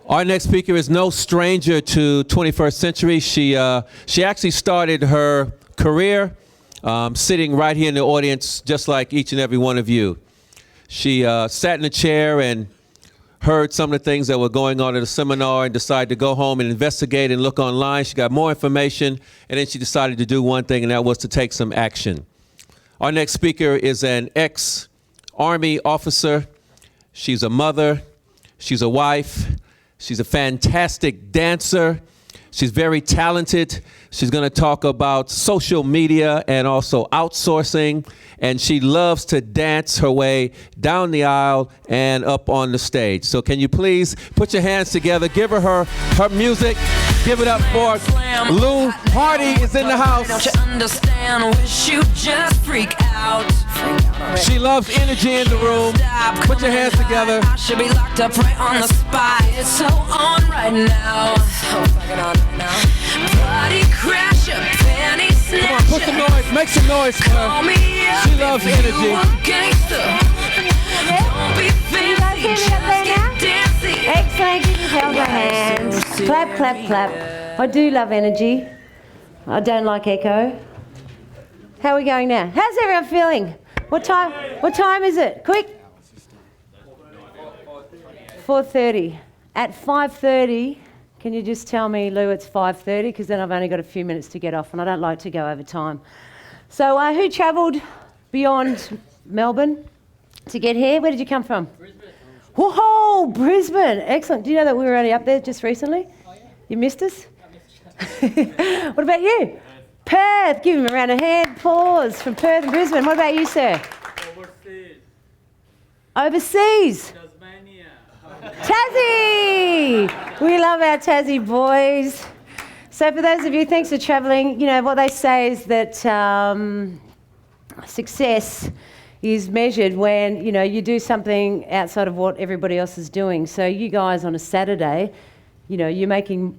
Our next speaker is no stranger to 21st century. She actually started her career sitting right here in the audience, just like each and every one of you. She sat in a chair and heard some of the things that were going on at a seminar and decided to go home and investigate and look online. She got more information, and then she decided to do one thing, and that was to take some action. Our next speaker is an ex-Army officer. She's a mother. She's a wife. She's a fantastic dancer. She's very talented. She's going to talk about social media and also outsourcing. And she loves to dance her way down the aisle and up on the stage. So can you please put your hands together, give her music. Give it up for Lou Harty is in the house. Don't you understand? Wish you just freak out. She loves energy in the room. Put your hands together. I should be locked up right on the spot. It's so on right now. So fucking on right now. Body crasher, panty snatcher. Come on, put some noise, make some noise for her. She loves energy. Don't be fancy, just get dancing. Excellent, give yourself a hand. Clap, clap, clap. I do love energy. I don't like echo. How are we going now? How's everyone feeling? What time is it? Quick. 4:30. At 5:30, can you just tell me, Lou, it's 5:30? Because then I've only got a few minutes to get off and I don't like to go over time. So who travelled beyond Melbourne to get here? Where did you come from? Brisbane. Whoa, Brisbane. Excellent. Do you know that we were only up there just recently? Oh, yeah. You missed us? What about you? Perth. Give him a round of applause from Perth and Brisbane. What about you, sir? Overseas. Overseas. Tasmania. Tassie. We love our Tassie boys. So for those of you, thanks for travelling. You know, what they say is that success is measured when, you do something outside of what everybody else is doing. So you guys on a Saturday, you're making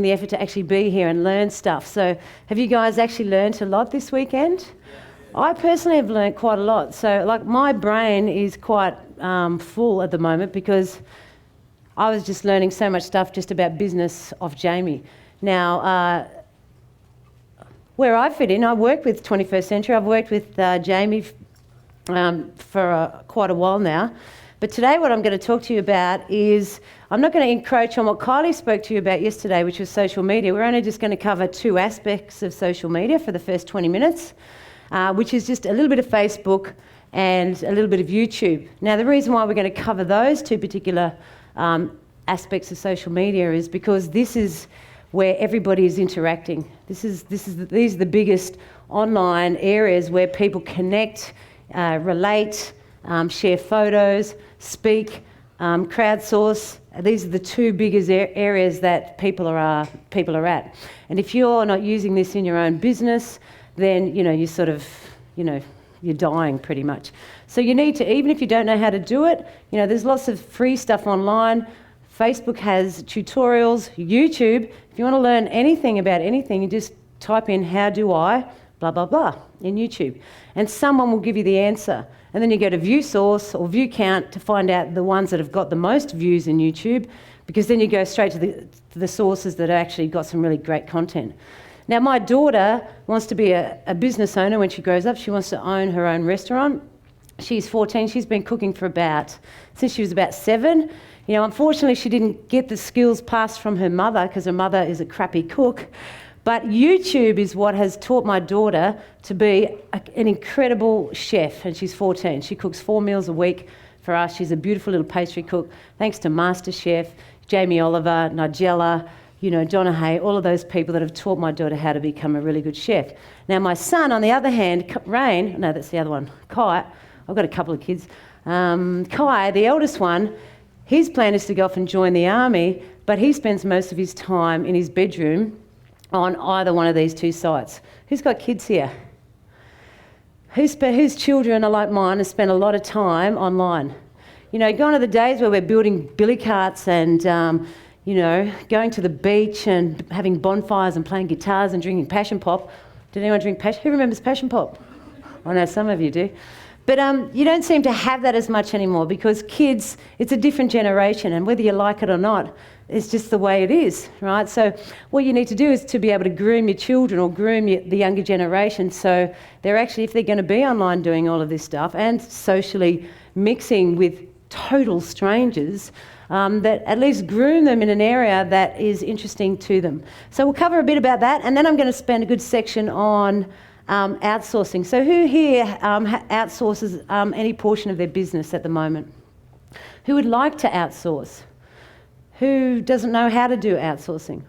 the effort to actually be here and learn stuff. So have you guys actually learned a lot this weekend? Yeah. I personally have learned quite a lot. So my brain is quite full at the moment because I was just learning so much stuff just about business off Jamie. Now, where I fit in, I work with 21st Century. I've worked with Jamie for quite a while now. But today what I'm going to talk to you about is, I'm not going to encroach on what Kylie spoke to you about yesterday, which was social media. We're only just going to cover two aspects of social media for the first 20 minutes, which is just a little bit of Facebook and a little bit of YouTube. Now, the reason why we're going to cover those two particular aspects of social media is because this is where everybody is interacting. These are the biggest online areas where people connect, relate, share photos, speak, crowdsource. These are the two biggest areas that people are at. And if you're not using this in your own business, then you sort of, you're dying pretty much. So you need to, even if you don't know how to do it, there's lots of free stuff online. Facebook has tutorials. YouTube, if you want to learn anything about anything, you just type in "how do I," blah blah blah in YouTube, and someone will give you the answer. And then you go to view source or view count to find out the ones that have got the most views in YouTube, because then you go straight to the sources that actually got some really great content. Now, my daughter wants to be a business owner when she grows up. She wants to own her own restaurant. She's 14. She's been cooking since she was about 7. Unfortunately, she didn't get the skills passed from her mother because her mother is a crappy cook. But YouTube is what has taught my daughter to be an incredible chef, and she's 14. She cooks 4 meals a week for us. She's a beautiful little pastry cook, thanks to Master Chef, Jamie Oliver, Nigella, Donna Hay, all of those people that have taught my daughter how to become a really good chef. Now, my son, on the other hand, that's the other one, Kai, I've got a couple of kids. Kai, the eldest one, his plan is to go off and join the army, but he spends most of his time in his bedroom on either one of these two sites. Who's got kids here? Whose children are like mine and spend a lot of time online? Gone are the days where we're building billy carts and, going to the beach and having bonfires and playing guitars and drinking passion pop. Did anyone drink passion? Who remembers passion pop? I know some of you do. But you don't seem to have that as much anymore because kids, it's a different generation, and whether you like it or not, it's just the way it is, right? So what you need to do is to be able to groom your children or groom the younger generation so they're actually, if they're going to be online doing all of this stuff and socially mixing with total strangers, that at least groom them in an area that is interesting to them. So we'll cover a bit about that, and then I'm going to spend a good section on outsourcing. So who here outsources any portion of their business at the moment? Who would like to outsource? Who doesn't know how to do outsourcing?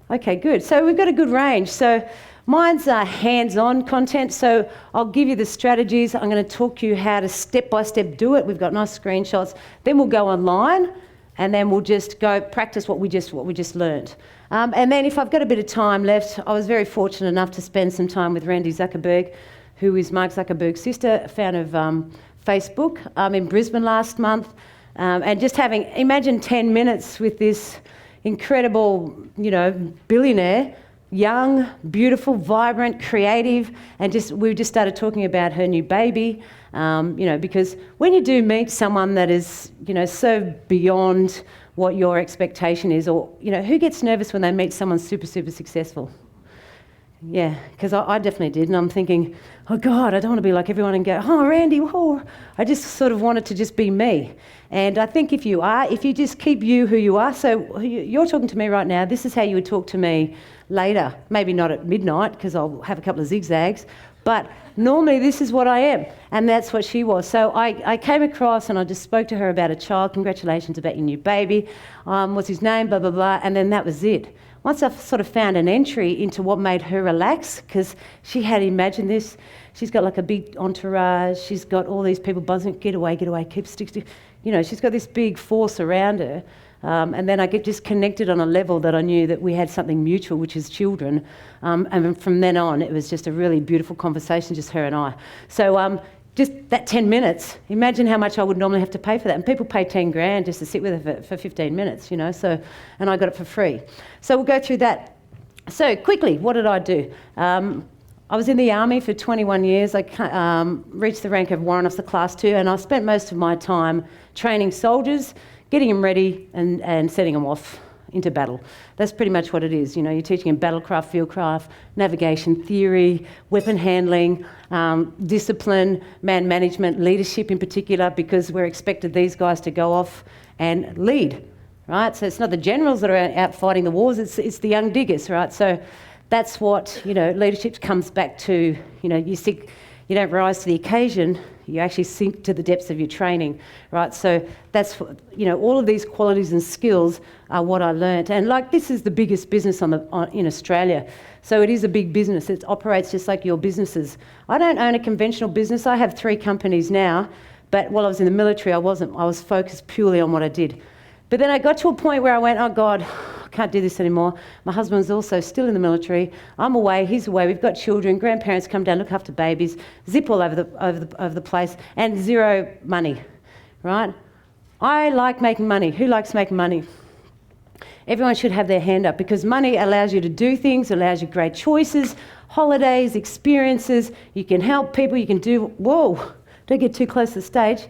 Okay, good. So we've got a good range. So mine's hands-on content. So I'll give you the strategies. I'm going to talk you how to step-by-step do it. We've got nice screenshots. Then we'll go online, and then we'll just go practice what we just learned. And then if I've got a bit of time left, I was very fortunate enough to spend some time with Randy Zuckerberg, who is Mark Zuckerberg's sister, fan of Facebook, in Brisbane last month. And just imagine 10 minutes with this incredible, billionaire, young, beautiful, vibrant, creative, and we just started talking about her new baby, because when you do meet someone that is, so beyond what your expectation is, or, who gets nervous when they meet someone super, super successful? Yeah, because I definitely did, and I'm thinking, oh God, I don't want to be like everyone and go, oh, Randy, whoa. I just sort of wanted to just be me. And I think if you just keep you who you are, so you're talking to me right now, this is how you would talk to me later. Maybe not at midnight, because I'll have a couple of zigzags, but normally this is what I am, and that's what she was. So I came across and I just spoke to her about a child. Congratulations about your new baby. What's his name, blah, blah, blah, and then that was it. Once I sort of found an entry into what made her relax, because she had imagined this, she's got like a big entourage, she's got all these people buzzing, get away, keep sticking, she's got this big force around her. And then I just connected on a level that I knew that we had something mutual, which is children. And from then on, it was just a really beautiful conversation, just her and I. So just that 10 minutes, imagine how much I would normally have to pay for that. And people pay 10 grand just to sit with her for 15 minutes, and I got it for free. So we'll go through that. So quickly, what did I do? I was in the army for 21 years. I reached the rank of Warrant Officer Class 2, and I spent most of my time training soldiers, getting them ready and setting them off into battle. That's pretty much what it is. You're teaching them battlecraft, fieldcraft, navigation theory, weapon handling, discipline, man management, leadership in particular, because we're expected these guys to go off and lead, right? So it's not the generals that are out fighting the wars, it's the young diggers, right? So that's what, leadership comes back to, you don't rise to the occasion, you actually sink to the depths of your training, right? So that's, all of these qualities and skills are what I learnt. And this is the biggest business in Australia. So it is a big business. It operates just like your businesses. I don't own a conventional business. I have 3 companies now, but while I was in the military, I wasn't. I was focused purely on what I did. But then I got to a point where I went, oh God, I can't do this anymore. My husband's also still in the military. I'm away, he's away. We've got children, grandparents come down, look after babies, zip all over the place, and zero money, right? I like making money. Who likes making money? Everyone should have their hand up, because money allows you to do things, allows you great choices, holidays, experiences. You can help people. You can don't get too close to the stage.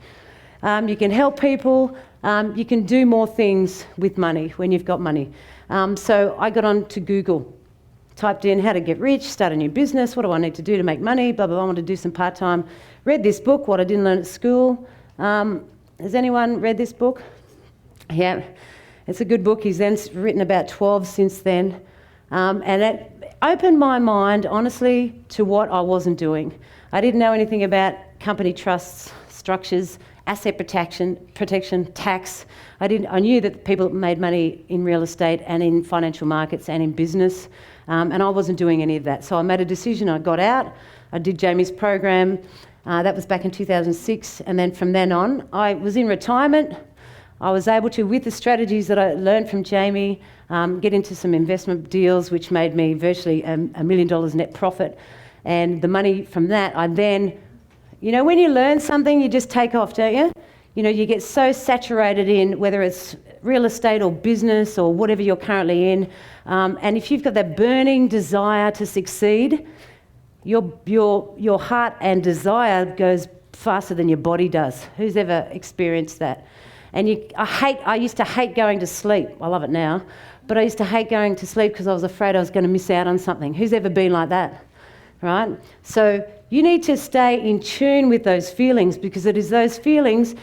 You can help people. You can do more things with money when you've got money. So I got on to Google, typed in how to get rich, start a new business, what do I need to do to make money, blah, blah, blah. I want to do some part-time. Read this book, What I Didn't Learn at School. Has anyone read this book? Yeah, it's a good book. He's then written about 12 since then. And it opened my mind, honestly, to what I wasn't doing. I didn't know anything about company trusts, structures, asset protection, tax. I knew that people made money in real estate and in financial markets and in business, and I wasn't doing any of that. So I made a decision. I got out. I did Jamie's program. That was back in 2006, and then from then on, I was in retirement. I was able to, with the strategies that I learned from Jamie, get into some investment deals, which made me virtually $1 million net profit. And the money from that, I then, when you learn something, you just take off, don't you? You get so saturated in whether it's real estate or business or whatever you're currently in. And if you've got that burning desire to succeed, your heart and desire goes faster than your body does. Who's ever experienced that? And I used to hate going to sleep. I love it now. But I used to hate going to sleep because I was afraid I was going to miss out on something. Who's ever been like that? Right? So you need to stay in tune with those feelings, because it is those feelings,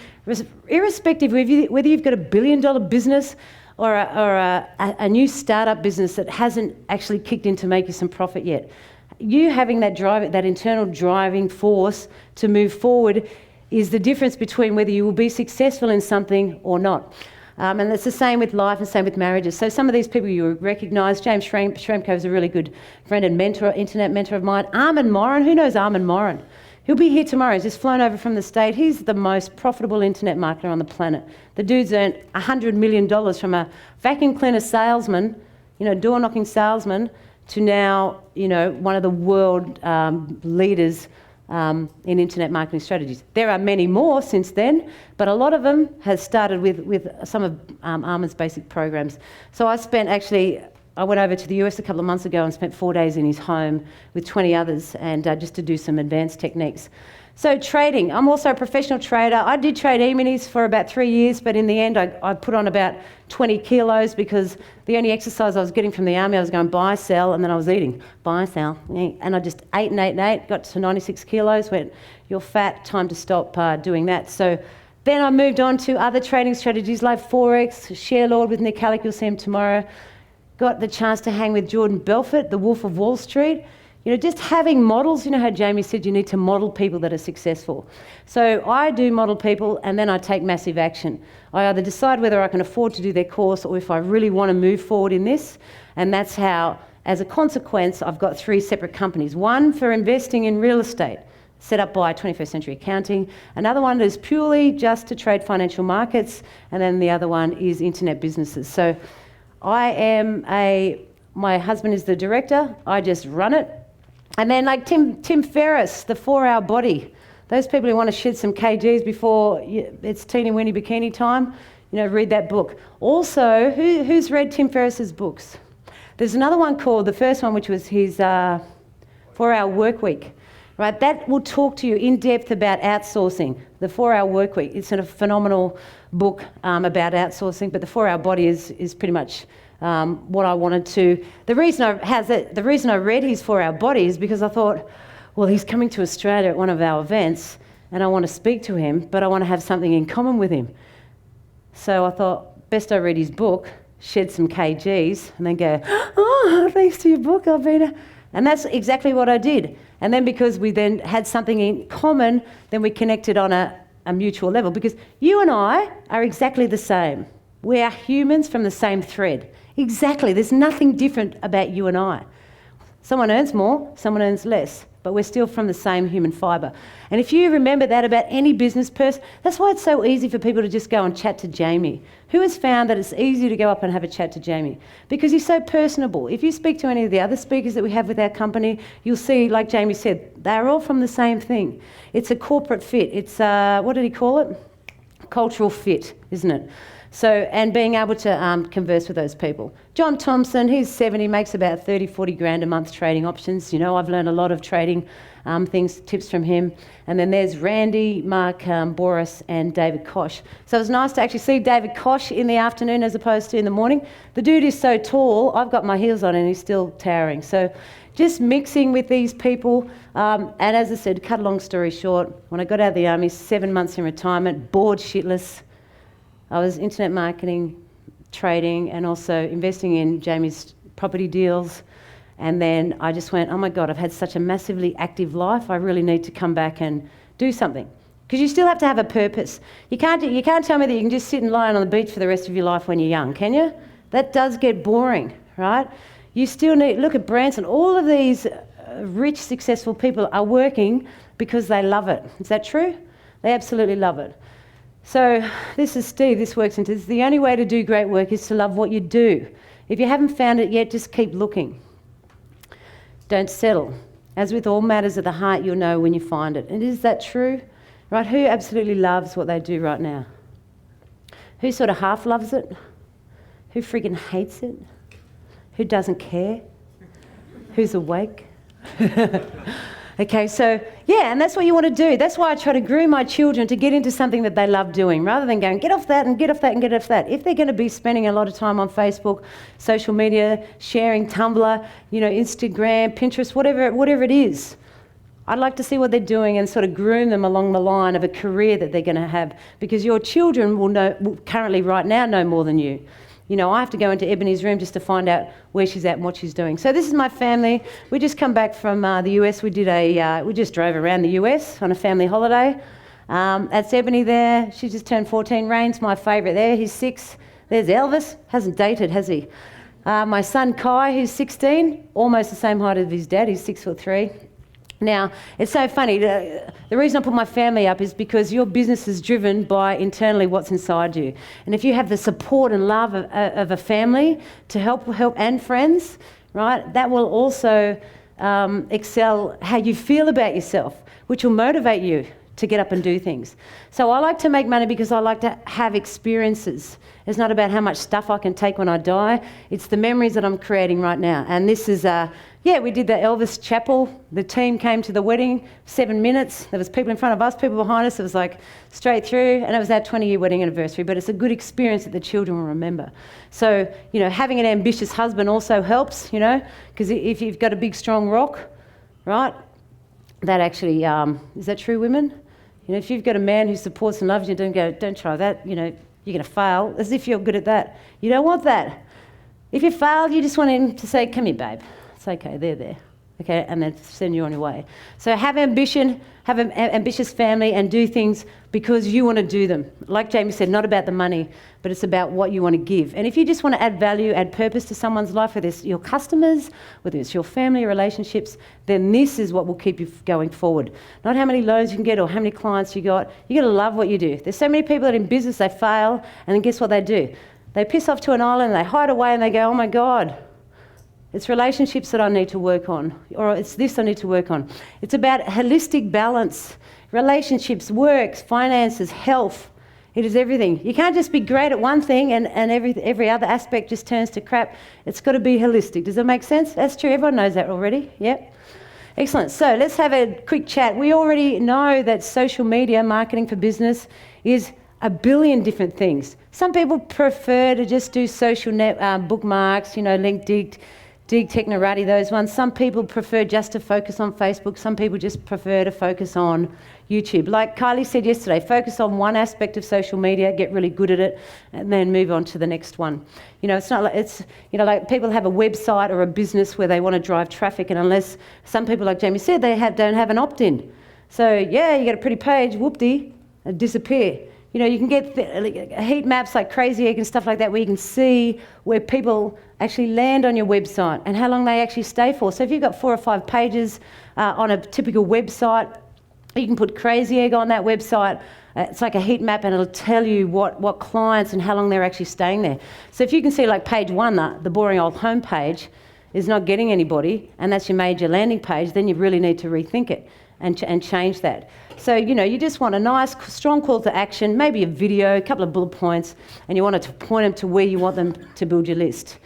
irrespective of whether you've got a $1 billion business or a new startup business that hasn't actually kicked in to make you some profit yet. You having that drive, that internal driving force to move forward, is the difference between whether you will be successful in something or not. And it's the same with life and same with marriages. So some of these people you recognise, James Schramko is a really good friend and mentor, internet mentor of mine. Armand Morin, who knows Armand Morin? He'll be here tomorrow. He's just flown over from the States. He's the most profitable internet marketer on the planet. The dude's earned $100 million from a vacuum cleaner salesman, door knocking salesman, to now, one of the world leaders in internet marketing strategies. There are many more since then, but a lot of them has started with some of Armand's basic programs. So I went over to the US a couple of months ago and spent 4 days in his home with 20 others, and just to do some advanced techniques. So trading, I'm also a professional trader. I did trade E-minis for about 3 years, but in the end I put on about 20 kilos because the only exercise I was getting from the army, I was going buy, sell, and then I was eating. Buy, sell, eat. And I just ate and ate and ate, got to 96 kilos, went, you're fat, time to stop doing that. So then I moved on to other trading strategies like Forex, Share Lord with Nick Halleck, you'll see him tomorrow. Got the chance to hang with Jordan Belfort, the Wolf of Wall Street. Just having models, how Jamie said you need to model people that are successful. So I do model people, and then I take massive action. I either decide whether I can afford to do their course or if I really want to move forward in this. And that's how, as a consequence, I've got 3 separate companies. One for investing in real estate, set up by 21st Century Accounting. Another one is purely just to trade financial markets. And then the other one is internet businesses. So my husband is the director. I just run it. And then like Tim Ferriss, the 4-Hour Body. Those people who want to shed some kgs before it's teeny weeny bikini time, read that book. Also, who's read Tim Ferriss's books? There's another one called, the first one, which was his 4-Hour Workweek. Right, that will talk to you in depth about outsourcing, the 4-Hour Workweek. It's a phenomenal book about outsourcing, but the 4-Hour Body is pretty much what I wanted to. The reason I read his 4-Hour Body is because I thought, well, he's coming to Australia at one of our events, and I want to speak to him, but I want to have something in common with him. So I thought, best I read his book, shed some kgs, and then go, oh, thanks to your book, I've been. And that's exactly what I did. And then because we then had something in common, then we connected on a mutual level. Because you and I are exactly the same. We are humans from the same thread. Exactly. There's nothing different about you and I. Someone earns more, someone earns less, but we're still from the same human fibre. And if you remember that about any business person, that's why it's so easy for people to just go and chat to Jamie. Who has found that it's easy to go up and have a chat to Jamie? Because he's so personable. If you speak to any of the other speakers that we have with our company, you'll see, like Jamie said, they're all from the same thing. It's a corporate fit. It's, what did he call it? Cultural fit, isn't it? So, and being able to converse with those people. John Thompson, he's 70, makes about 30, 40 grand a month trading options. I've learned a lot of trading tips from him. And then there's Randy, Mark Boris, and David Koch. So it was nice to actually see David Koch in the afternoon as opposed to in the morning. The dude is so tall, I've got my heels on and he's still towering. So just mixing with these people. And as I said, cut a long story short, when I got out of the army, 7 months in retirement, bored shitless. I was internet marketing, trading, and also investing in Jamie's property deals. And then I just went, oh my God, I've had such a massively active life. I really need to come back and do something. Because you still have to have a purpose. You can't tell me that you can just sit and lie on the beach for the rest of your life when you're young, can you? That does get boring, right? You still need, look at Branson. All of these rich, successful people are working because they love it. Is that true? They absolutely love it. So this is Steve, this works into this. The only way to do great work is to love what you do. If you haven't found it yet, just keep looking. Don't settle. As with all matters of the heart, you'll know when you find it. And is that true? Right? Who absolutely loves what they do right now? Who sort of half loves it? Who freaking hates it? Who doesn't care? Who's awake? Okay, so yeah, and that's what you want to do. That's why I try to groom my children to get into something that they love doing, rather than going, get off that and get off that and get off that. If they're going to be spending a lot of time on Facebook, social media, sharing Tumblr, Instagram, Pinterest, whatever it is, I'd like to see what they're doing and sort of groom them along the line of a career that they're going to have, because your children will currently right now know more than you. I have to go into Ebony's room just to find out where she's at and what she's doing. So this is my family. We just come back from the US. We just drove around the US on a family holiday. That's Ebony there. She just turned 14. Rain's my favourite there. He's 6. There's Elvis. Hasn't dated, has he? My son Kai, who's 16, almost the same height as his dad. He's 6'3". Now, it's so funny. The reason I put my family up is because your business is driven by internally what's inside you. And if you have the support and love of a family to help and friends, right, that will also excel how you feel about yourself, which will motivate you to get up and do things. So I like to make money because I like to have experiences. It's not about how much stuff I can take when I die. It's the memories that I'm creating right now. And this is, we did the Elvis Chapel. The team came to the wedding, 7 minutes. There was people in front of us, people behind us. It was like straight through, and it was our 20-year wedding anniversary. But it's a good experience that the children will remember. So, having an ambitious husband also helps, because if you've got a big, strong rock, right, that actually, is that true, women? If you've got a man who supports and loves you, don't try that, you're going to fail, as if you're good at that. You don't want that. If you fail, you just want him to say, come here, babe. It's okay, they're there. Okay, and then send you on your way. So have ambition, have an ambitious family, and do things because you want to do them. Like Jamie said, not about the money, but it's about what you want to give. And if you just want to add value, add purpose to someone's life, whether it's your customers, whether it's your family relationships, then this is what will keep you going forward. Not how many loans you can get or how many clients you got. You got to love what you do. There's so many people that in business, they fail, and then guess what they do? They piss off to an island, they hide away, and they go, oh my God, it's relationships that I need to work on, or it's this I need to work on. It's about holistic balance, relationships, works, finances, health. It is everything. You can't just be great at one thing and every other aspect just turns to crap. It's got to be holistic. Does that make sense? That's true. Everyone knows that already. Yep. Excellent. So let's have a quick chat. We already know that social media marketing for business is a billion different things. Some people prefer to just do social bookmarks, LinkedIn, Dig, Technorati, those ones. Some people prefer just to focus on Facebook. Some people just prefer to focus on YouTube. Like Kylie said yesterday, focus on one aspect of social media, get really good at it, and then move on to the next one. It's not like like people have a website or a business where they want to drive traffic, and unless some people, like Jamie said, don't have an opt-in. So yeah, you get a pretty page, whoop-de, and disappear. You can get heat maps like Crazy Egg and stuff like that where you can see where people actually land on your website and how long they actually stay for. So if you've got 4 or 5 pages on a typical website, you can put Crazy Egg on that website. It's like a heat map, and it'll tell you what clients and how long they're actually staying there. So if you can see like page 1, the boring old home page is not getting anybody, and that's your major landing page, then you really need to rethink it and change that. So, you just want a nice, strong call to action, maybe a video, a couple of bullet points, and you want to point them to where you want them to build your list,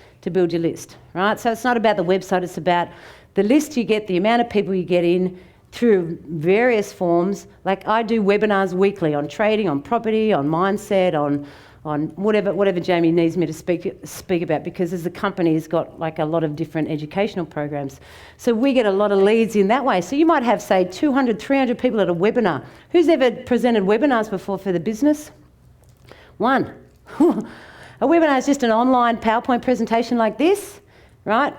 right? So it's not about the website, it's about the list you get, the amount of people you get in through various forms. Like I do webinars weekly on trading, on property, on mindset, on whatever Jamie needs me to speak about, because as the company has got like a lot of different educational programs. So we get a lot of leads in that way. So you might have, say, 200, 300 people at a webinar. Who's ever presented webinars before for the business? One. A webinar is just an online PowerPoint presentation like this, right?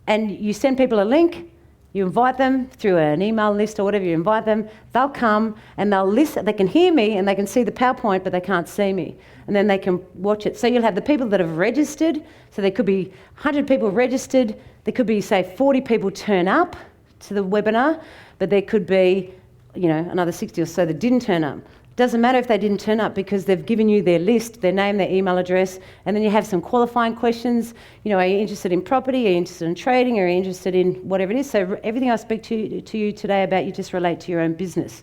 And you send people a link, you invite them through an email list or whatever, you invite them, they'll come and they'll listen, they can hear me and they can see the PowerPoint, but they can't see me. And then they can watch it. So you'll have the people that have registered, so there could be 100 people registered, there could be, say, 40 people turn up to the webinar, but there could be, another 60 or so that didn't turn up. Doesn't matter if they didn't turn up because they've given you their list, their name, their email address, and then you have some qualifying questions. Are you interested in property? Are you interested in trading? Are you interested in whatever it is? So everything I speak to you today about, you just relate to your own business.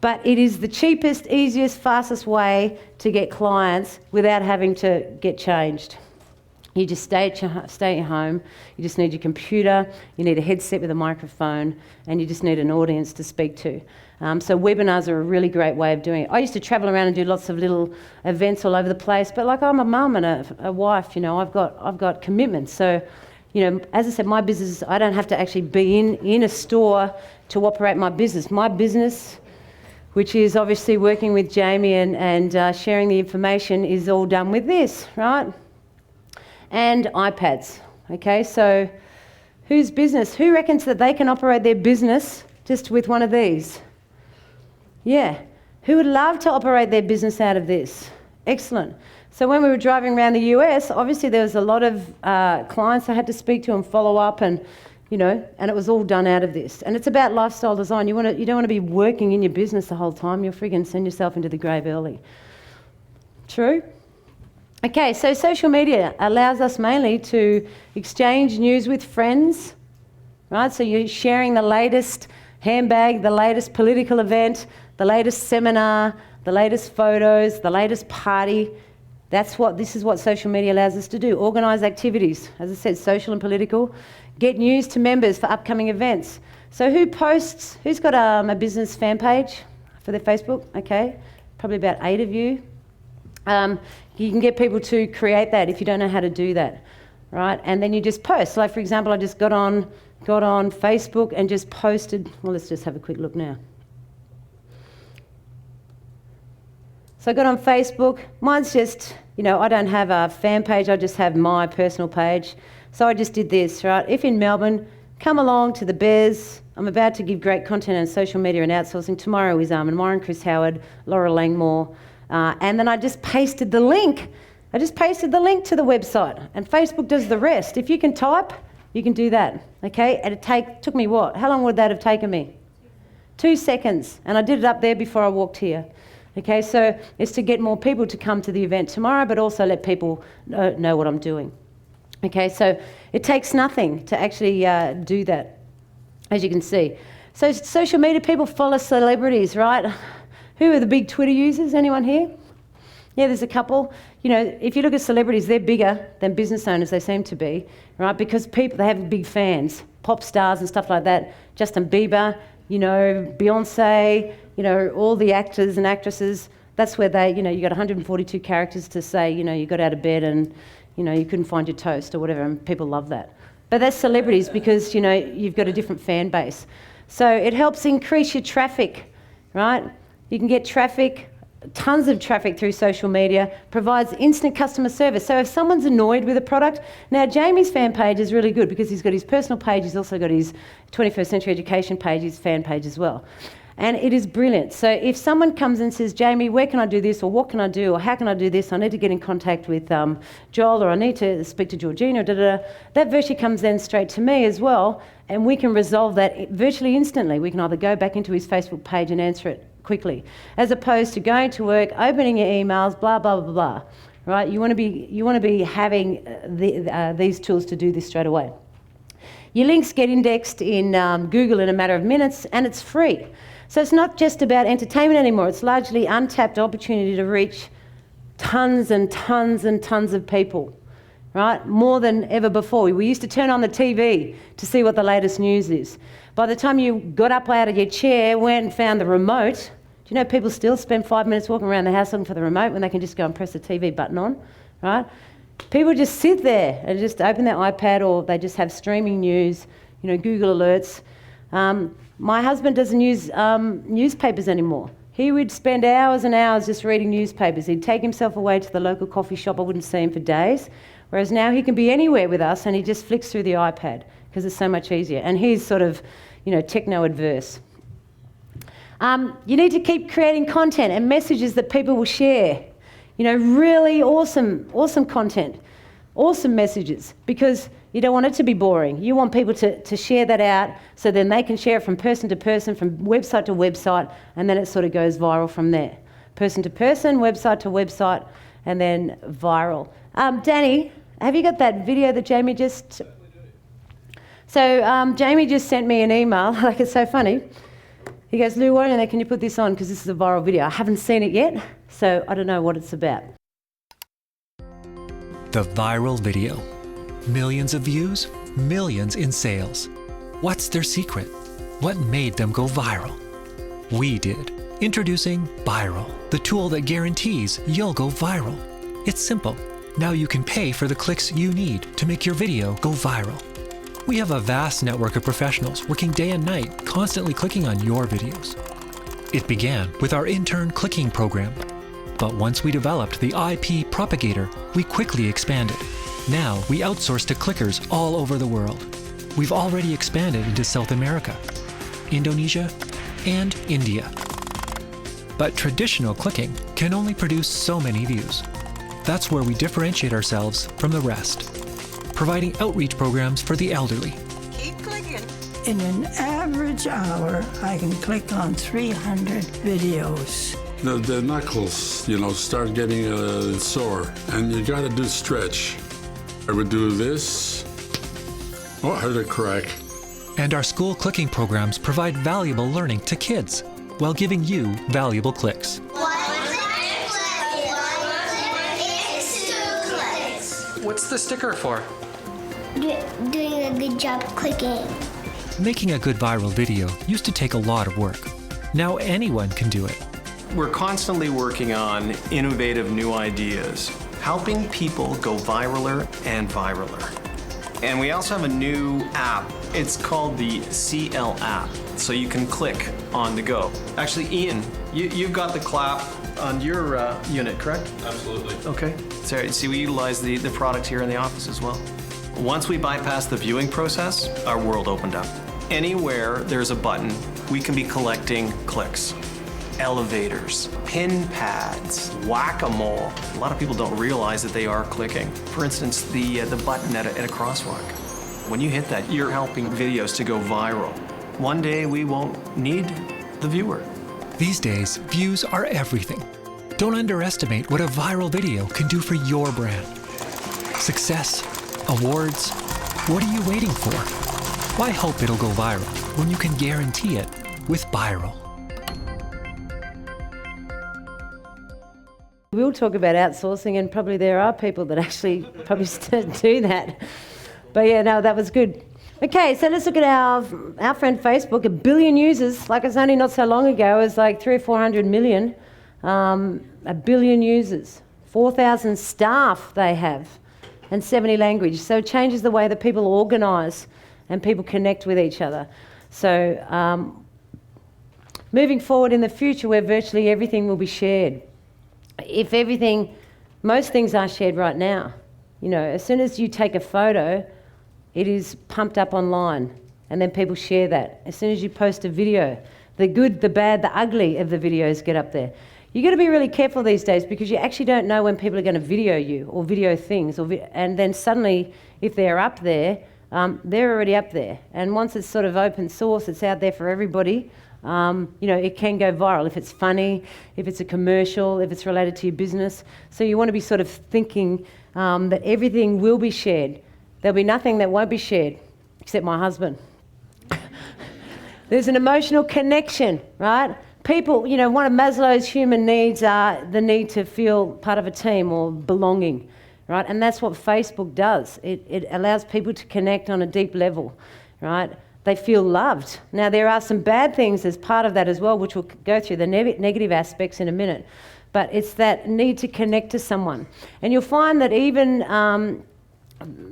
But it is the cheapest, easiest, fastest way to get clients without having to get changed. You just stay at your home, you just need your computer, you need a headset with a microphone, and you just need an audience to speak to. So webinars are a really great way of doing it. I used to travel around and do lots of little events all over the place, but like I'm a mum and a wife, I've got commitments. So, as I said, my business, I don't have to actually be in a store to operate my business. My business, which is obviously working with Jamie and sharing the information, is all done with this, right? And iPads. Okay, so whose business? Who reckons that they can operate their business just with one of these? Yeah. Who would love to operate their business out of this? Excellent. So when we were driving around the US, obviously there was a lot of clients I had to speak to and follow up, and and it was all done out of this. And it's about lifestyle design. You don't want to be working in your business the whole time. You'll friggin' send yourself into the grave early. True? Okay, so social media allows us mainly to exchange news with friends, right? So you're sharing the latest handbag, the latest political event, the latest seminar, the latest photos, the latest party. This is what social media allows us to do. Organise activities, as I said, social and political. Get news to members for upcoming events. So who's got a business fan page for their Facebook? Okay, probably about 8 of you. You can get people to create that if you don't know how to do that, right? And then you just post. Like, for example, I just got on Facebook and just posted. Well, let's just have a quick look now. So I got on Facebook. Mine's just, I don't have a fan page. I just have my personal page. So I just did this, right? If in Melbourne, come along to the BES. I'm about to give great content on social media and outsourcing. Tomorrow is Warren Chris Howard, Laura Langmore. And then I just pasted the link. to the website, and Facebook does the rest. If you can type, you can do that, okay? And it took me what? How long would that have taken me? 2 seconds, and I did it up there before I walked here. Okay, so it's to get more people to come to the event tomorrow, but also let people know what I'm doing. Okay, so it takes nothing to actually do that, as you can see. So social media, people follow celebrities, right? Who are the big Twitter users? Anyone here? Yeah, there's a couple. If you look at celebrities, they're bigger than business owners, they seem to be, right? Because they have big fans, pop stars and stuff like that. Justin Bieber, Beyonce, all the actors and actresses. That's where you got 142 characters to say, you got out of bed and, you couldn't find your toast or whatever, and people love that. But that's celebrities because, you've got a different fan base. So it helps increase your traffic, right? You can get traffic, tons of traffic through social media, provides instant customer service. So if someone's annoyed with a product, now Jamie's fan page is really good because he's got his personal page, he's also got his 21st Century Education page, his fan page as well. And it is brilliant. So if someone comes and says, Jamie, where can I do this, or what can I do, or how can I do this, I need to get in contact with Joel, or I need to speak to Georgina, that virtually comes then straight to me as well, and we can resolve that virtually instantly. We can either go back into his Facebook page and answer it quickly, as opposed to going to work, opening your emails, blah, blah, blah, blah, right? You want to be having these tools to do this straight away. Your links get indexed in Google in a matter of minutes, and it's free. So it's not just about entertainment anymore. It's largely untapped opportunity to reach tons and tons and tons of people, right? More than ever before. We used to turn on the TV to see what the latest news is. By the time you got up out of your chair, went and found the remote, do you know people still spend 5 minutes walking around the house looking for the remote when they can just go and press the TV button on, right? People just sit there and just open their iPad, or they just have streaming news, Google alerts. My husband doesn't use newspapers anymore. He would spend hours and hours just reading newspapers. He'd take himself away to the local coffee shop. I wouldn't see him for days. Whereas now he can be anywhere with us and he just flicks through the iPad because it's so much easier. And he's sort of, techno-adverse. You need to keep creating content and messages that people will share. Really awesome content, awesome messages, because you don't want it to be boring. You want people to share that out so then they can share it from person to person, from website to website, and then it sort of goes viral from there. Person to person, website to website, and then viral. Danny, have you got that video that Jamie just... So Jamie just sent me an email, like it's so funny. He goes, Lou, can you put this on because this is a viral video. I haven't seen it yet, so I don't know what it's about. The viral video. Millions of views, millions in sales. What's their secret? What made them go viral? We did. Introducing Viral, the tool that guarantees you'll go viral. It's simple. Now you can pay for the clicks you need to make your video go viral. We have a vast network of professionals working day and night, constantly clicking on your videos. It began with our intern clicking program. But once we developed the IP propagator, we quickly expanded. Now we outsource to clickers all over the world. We've already expanded into South America, Indonesia, and India. But traditional clicking can only produce so many views. That's where we differentiate ourselves from the rest, providing outreach programs for the elderly. Keep clicking. In an average hour, I can click on 300 videos. The knuckles, start getting sore, and you got to do stretch. I would do this. Oh, I heard a crack. And our school clicking programs provide valuable learning to kids while giving you valuable clicks. What's the sticker for? Doing a good job clicking. Making a good viral video used to take a lot of work. Now anyone can do it. We're constantly working on innovative new ideas, helping people go viraler and viraler. And we also have a new app. It's called the CL app, so you can click on the go. Actually, Ian, you've got the clap on your unit, correct? Absolutely. Okay. So we utilize the product here in the office as well. Once we bypassed the viewing process, our world opened up. Anywhere there's a button, we can be collecting clicks. Elevators, pin pads, whack-a-mole. A lot of people don't realize that they are clicking. For instance, the button at a crosswalk. When you hit that, you're helping videos to go viral. One day we won't need the viewer. These days, views are everything. Don't underestimate what a viral video can do for your brand. Success, awards, what are you waiting for? Why hope it'll go viral when you can guarantee it with Viral? We'll talk about outsourcing, and probably there are people that actually probably do that. But yeah, no, that was good. Okay, so let's look at our friend Facebook. 1 billion users. Like, it's only not so long ago, it was like 300 or 400 million. 1 billion users. 4,000 staff they have, and 70 languages. So it changes the way that people organise and people connect with each other. So moving forward in the future, where virtually everything will be shared. If everything, most things are shared right now. As soon as you take a photo, it is pumped up online, and then people share that. As soon as you post a video, the good, the bad, the ugly of the videos get up there. You've got to be really careful these days, because you actually don't know when people are going to video you or video things, and then suddenly, if they're up there, they're already up there. And once it's sort of open source, it's out there for everybody. It can go viral if it's funny, if it's a commercial, if it's related to your business. So you want to be sort of thinking that everything will be shared. There'll be nothing that won't be shared, except my husband. There's an emotional connection, right? People, one of Maslow's human needs are the need to feel part of a team or belonging, right? And that's what Facebook does. It allows people to connect on a deep level, right? They feel loved. Now, there are some bad things as part of that as well, which we'll go through the negative aspects in a minute. But it's that need to connect to someone. And you'll find that even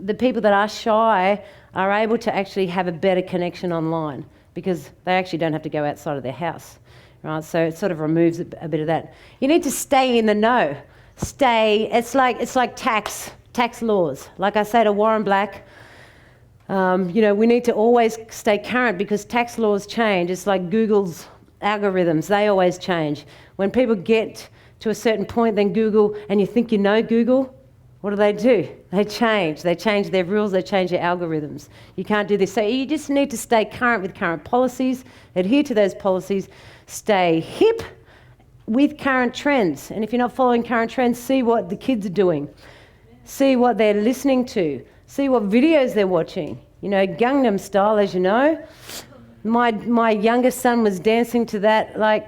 the people that are shy are able to actually have a better connection online, because they actually don't have to go outside of their house, right? So it sort of removes a bit of that. You need to stay in the know. It's like tax laws. Like I say to Warren Black, we need to always stay current, because tax laws change. It's like Google's algorithms. They always change. When people get to a certain point, then Google, and you think you know Google, what do? They change. They change their rules. They change their algorithms. You can't do this. So you just need to stay current with current policies, adhere to those policies, stay hip with current trends. And if you're not following current trends, see what the kids are doing. See what they're listening to. See what videos they're watching. Gangnam Style, as you know. My youngest son was dancing to that, I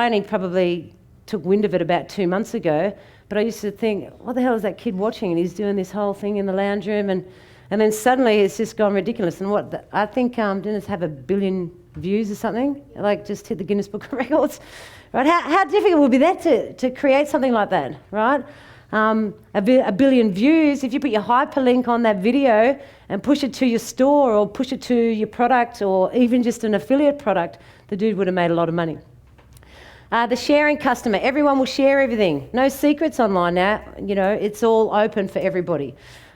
only probably took wind of it about 2 months ago, But I used to think, what the hell is that kid watching? And he's doing this whole thing in the lounge room, and then suddenly it's just gone ridiculous. And I think didn't it have 1 billion views or something? Like just hit the Guinness Book of Records, right? How difficult would be that to create something like that, right? 1 billion views. If you put your hyperlink on that video and push it to your store or push it to your product or even just an affiliate product, the dude would have made a lot of money. The sharing customer, everyone will share everything. No secrets online now, it's all open for everybody.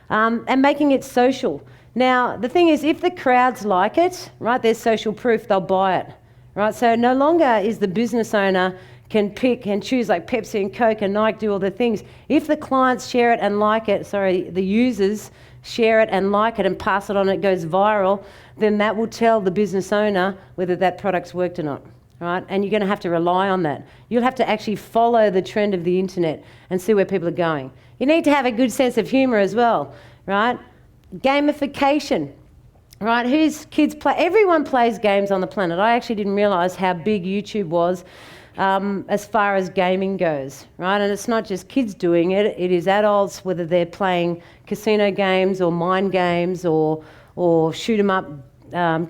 And making it social. Now, the thing is, if the crowds like it, right, there's social proof, they'll buy it, right? So no longer is the business owner can pick and choose, like Pepsi and Coke and Nike do all the things. If the clients share it and like it, the users share it and like it and pass it on, it goes viral, then that will tell the business owner whether that product's worked or not. Right? And you're going to have to rely on that. You'll have to actually follow the trend of the internet and see where people are going. You need to have a good sense of humour as well, right? Gamification, right? Whose kids play? Everyone plays games on the planet. I actually didn't realise how big YouTube was as far as gaming goes, right? And it's not just kids doing it. It is adults, whether they're playing casino games or mind games or shoot 'em up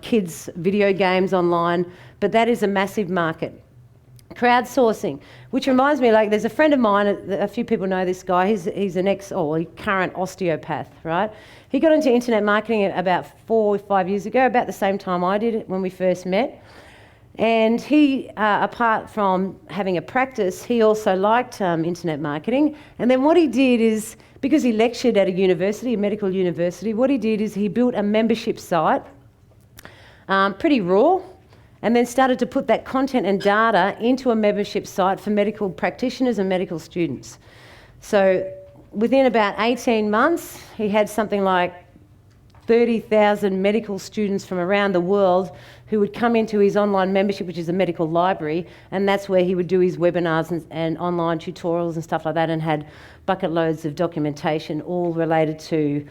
kids video games online. But that is a massive market. Crowdsourcing, which reminds me, like there's a friend of mine, a few people know this guy, he's an current osteopath, right? He got into internet marketing about 4 or 5 years ago, about the same time I did when we first met. And he, apart from having a practice, he also liked internet marketing. And then what he did is, because he lectured at a medical university, what he did is he built a membership site, pretty raw, and then started to put that content and data into a membership site for medical practitioners and medical students. So within about 18 months, he had something like 30,000 medical students from around the world who would come into his online membership, which is a medical library, and that's where he would do his webinars and online tutorials and stuff like that, and had bucket loads of documentation all related to,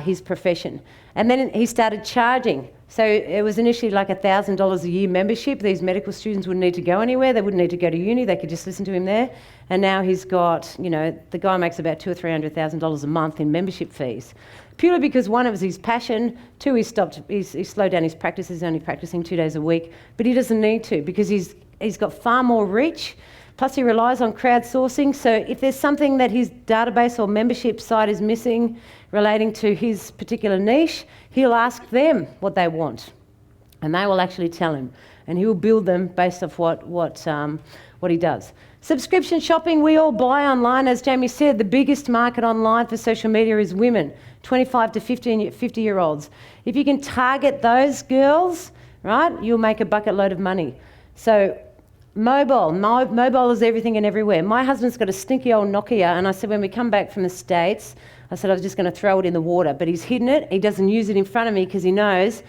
his profession. And then he started charging. So it was initially like $1,000 a year membership. These medical students wouldn't need to go anywhere. They wouldn't need to go to uni. They could just listen to him there. And now he's got, the guy makes about $200,000 or $300,000 a month in membership fees. Purely because one, it was his passion. Two, he slowed down his practice. He's only practicing 2 days a week. But he doesn't need to because he's got far more reach. Plus he relies on crowdsourcing. So if there's something that his database or membership site is missing relating to his particular niche, he'll ask them what they want. And they will actually tell him. And he will build them based off what he does. Subscription shopping, we all buy online. As Jamie said, the biggest market online for social media is women, 25 to 50-year-olds. If you can target those girls, right, you'll make a bucket load of money. So mobile is everything and everywhere. My husband's got a stinky old Nokia, and I said when we come back from the States, I said I was just going to throw it in the water, but he's hidden it. He doesn't use it in front of me because he knows,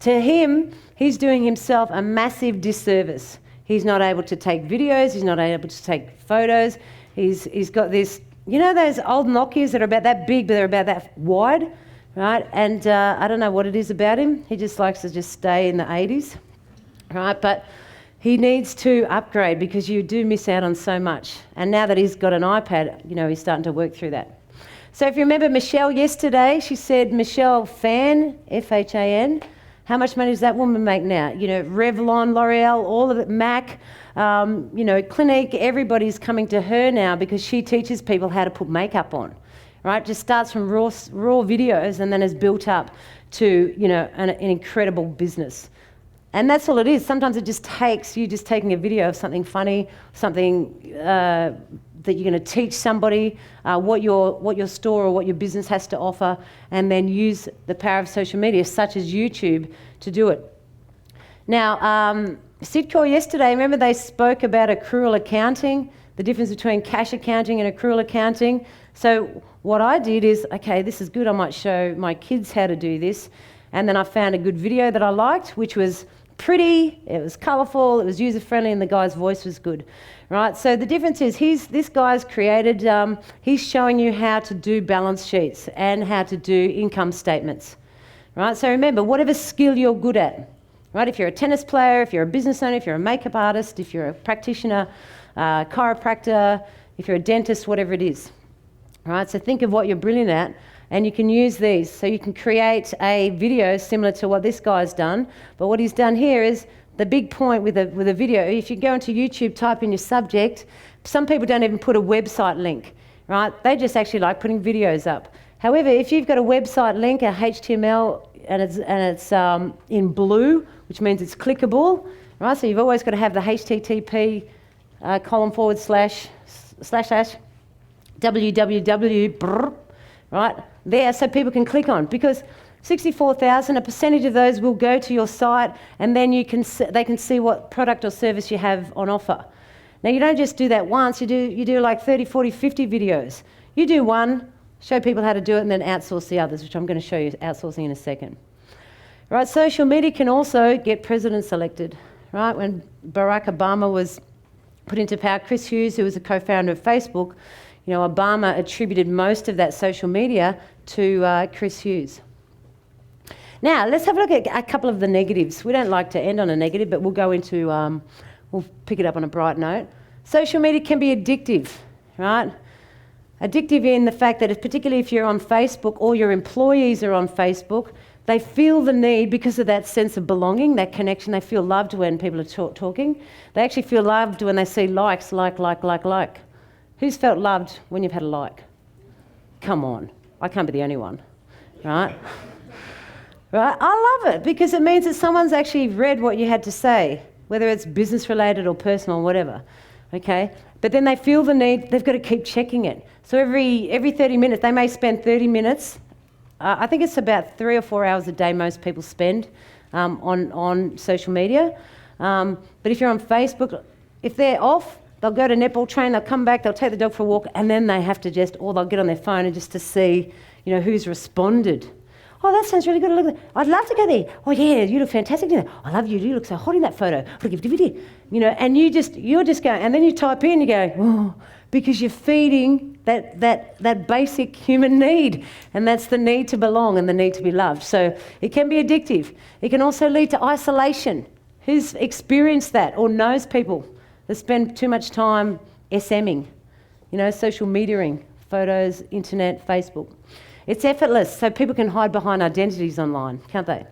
to him, he's doing himself a massive disservice. He's not able to take videos. He's not able to take photos. He's got this, those old Nokias that are about that big, but they're about that wide, right? And I don't know what it is about him. He just likes to just stay in the 80s, right? But he needs to upgrade because you do miss out on so much. And now that he's got an iPad, he's starting to work through that. So if you remember Michelle yesterday, she said, Michelle Fan, F-H-A-N, how much money does that woman make now? Revlon, L'Oreal, all of it, MAC, Clinique, everybody's coming to her now because she teaches people how to put makeup on, right? Just starts from raw videos and then has built up to, an incredible business. And that's all it is. Sometimes it just takes you just taking a video of something funny, something that you're going to teach somebody, what your store or what your business has to offer, and then use the power of social media, such as YouTube, to do it. Now, Sitcor yesterday, remember they spoke about accrual accounting, the difference between cash accounting and accrual accounting. So what I did is, okay, this is good. I might show my kids how to do this. And then I found a good video that I liked, which was pretty, it was colourful, it was user-friendly, and the guy's voice was good, right? So the difference is this guy's created, he's showing you how to do balance sheets and how to do income statements, right? So remember, whatever skill you're good at, right? If you're a tennis player, if you're a business owner, if you're a makeup artist, if you're a practitioner, chiropractor, if you're a dentist, whatever it is. All right, so think of what you're brilliant at, and you can use these. So you can create a video similar to what this guy's done, but what he's done here is the big point with a video. If you go into YouTube, type in your subject, some people don't even put a website link, right? They just actually like putting videos up. However, if you've got a website link, a HTML, and it's in blue, which means it's clickable, right? So you've always got to have the HTTP //www, right there, so people can click on, because 64,000, a percentage of those will go to your site, and then they can see what product or service you have on offer. Now, you don't just do that once, you do like 30, 40, 50 videos. You do one, show people how to do it, and then outsource the others, which I'm going to show you outsourcing in a second. Right, social media can also get presidents elected. Right, when Barack Obama was put into power, Chris Hughes, who was a co-founder of Facebook, Obama attributed most of that social media to Chris Hughes. Now, let's have a look at a couple of the negatives. We don't like to end on a negative, but we'll go into, we'll pick it up on a bright note. Social media can be addictive, right? Addictive in the fact that, particularly if you're on Facebook or your employees are on Facebook, they feel the need, because of that sense of belonging, that connection. They feel loved when people are talking. They actually feel loved when they see likes, like. Who's felt loved when you've had a like? Come on, I can't be the only one, right? Right? I love it, because it means that someone's actually read what you had to say, whether it's business related or personal, whatever. Okay? But then they feel the need, they've got to keep checking it. So every 30 minutes, they may spend 30 minutes. I think it's about 3 or 4 hours a day most people spend on social media. But if you're on Facebook, if they're off, they'll go to netball train, they'll come back, they'll take the dog for a walk, and then they have to or they'll get on their phone and just to see, who's responded. Oh, that sounds really good. I'd love to go there. Oh, yeah, you look fantastic in that. I love you. You look so hot in that photo. Look at the video. And you're just going, and then you type in, you go, oh, because you're feeding that basic human need, and that's the need to belong and the need to be loved. So it can be addictive. It can also lead to isolation. Who's experienced that or knows people that spend too much time SMing, social mediaing, photos, internet, Facebook. It's effortless, so people can hide behind identities online, can't they?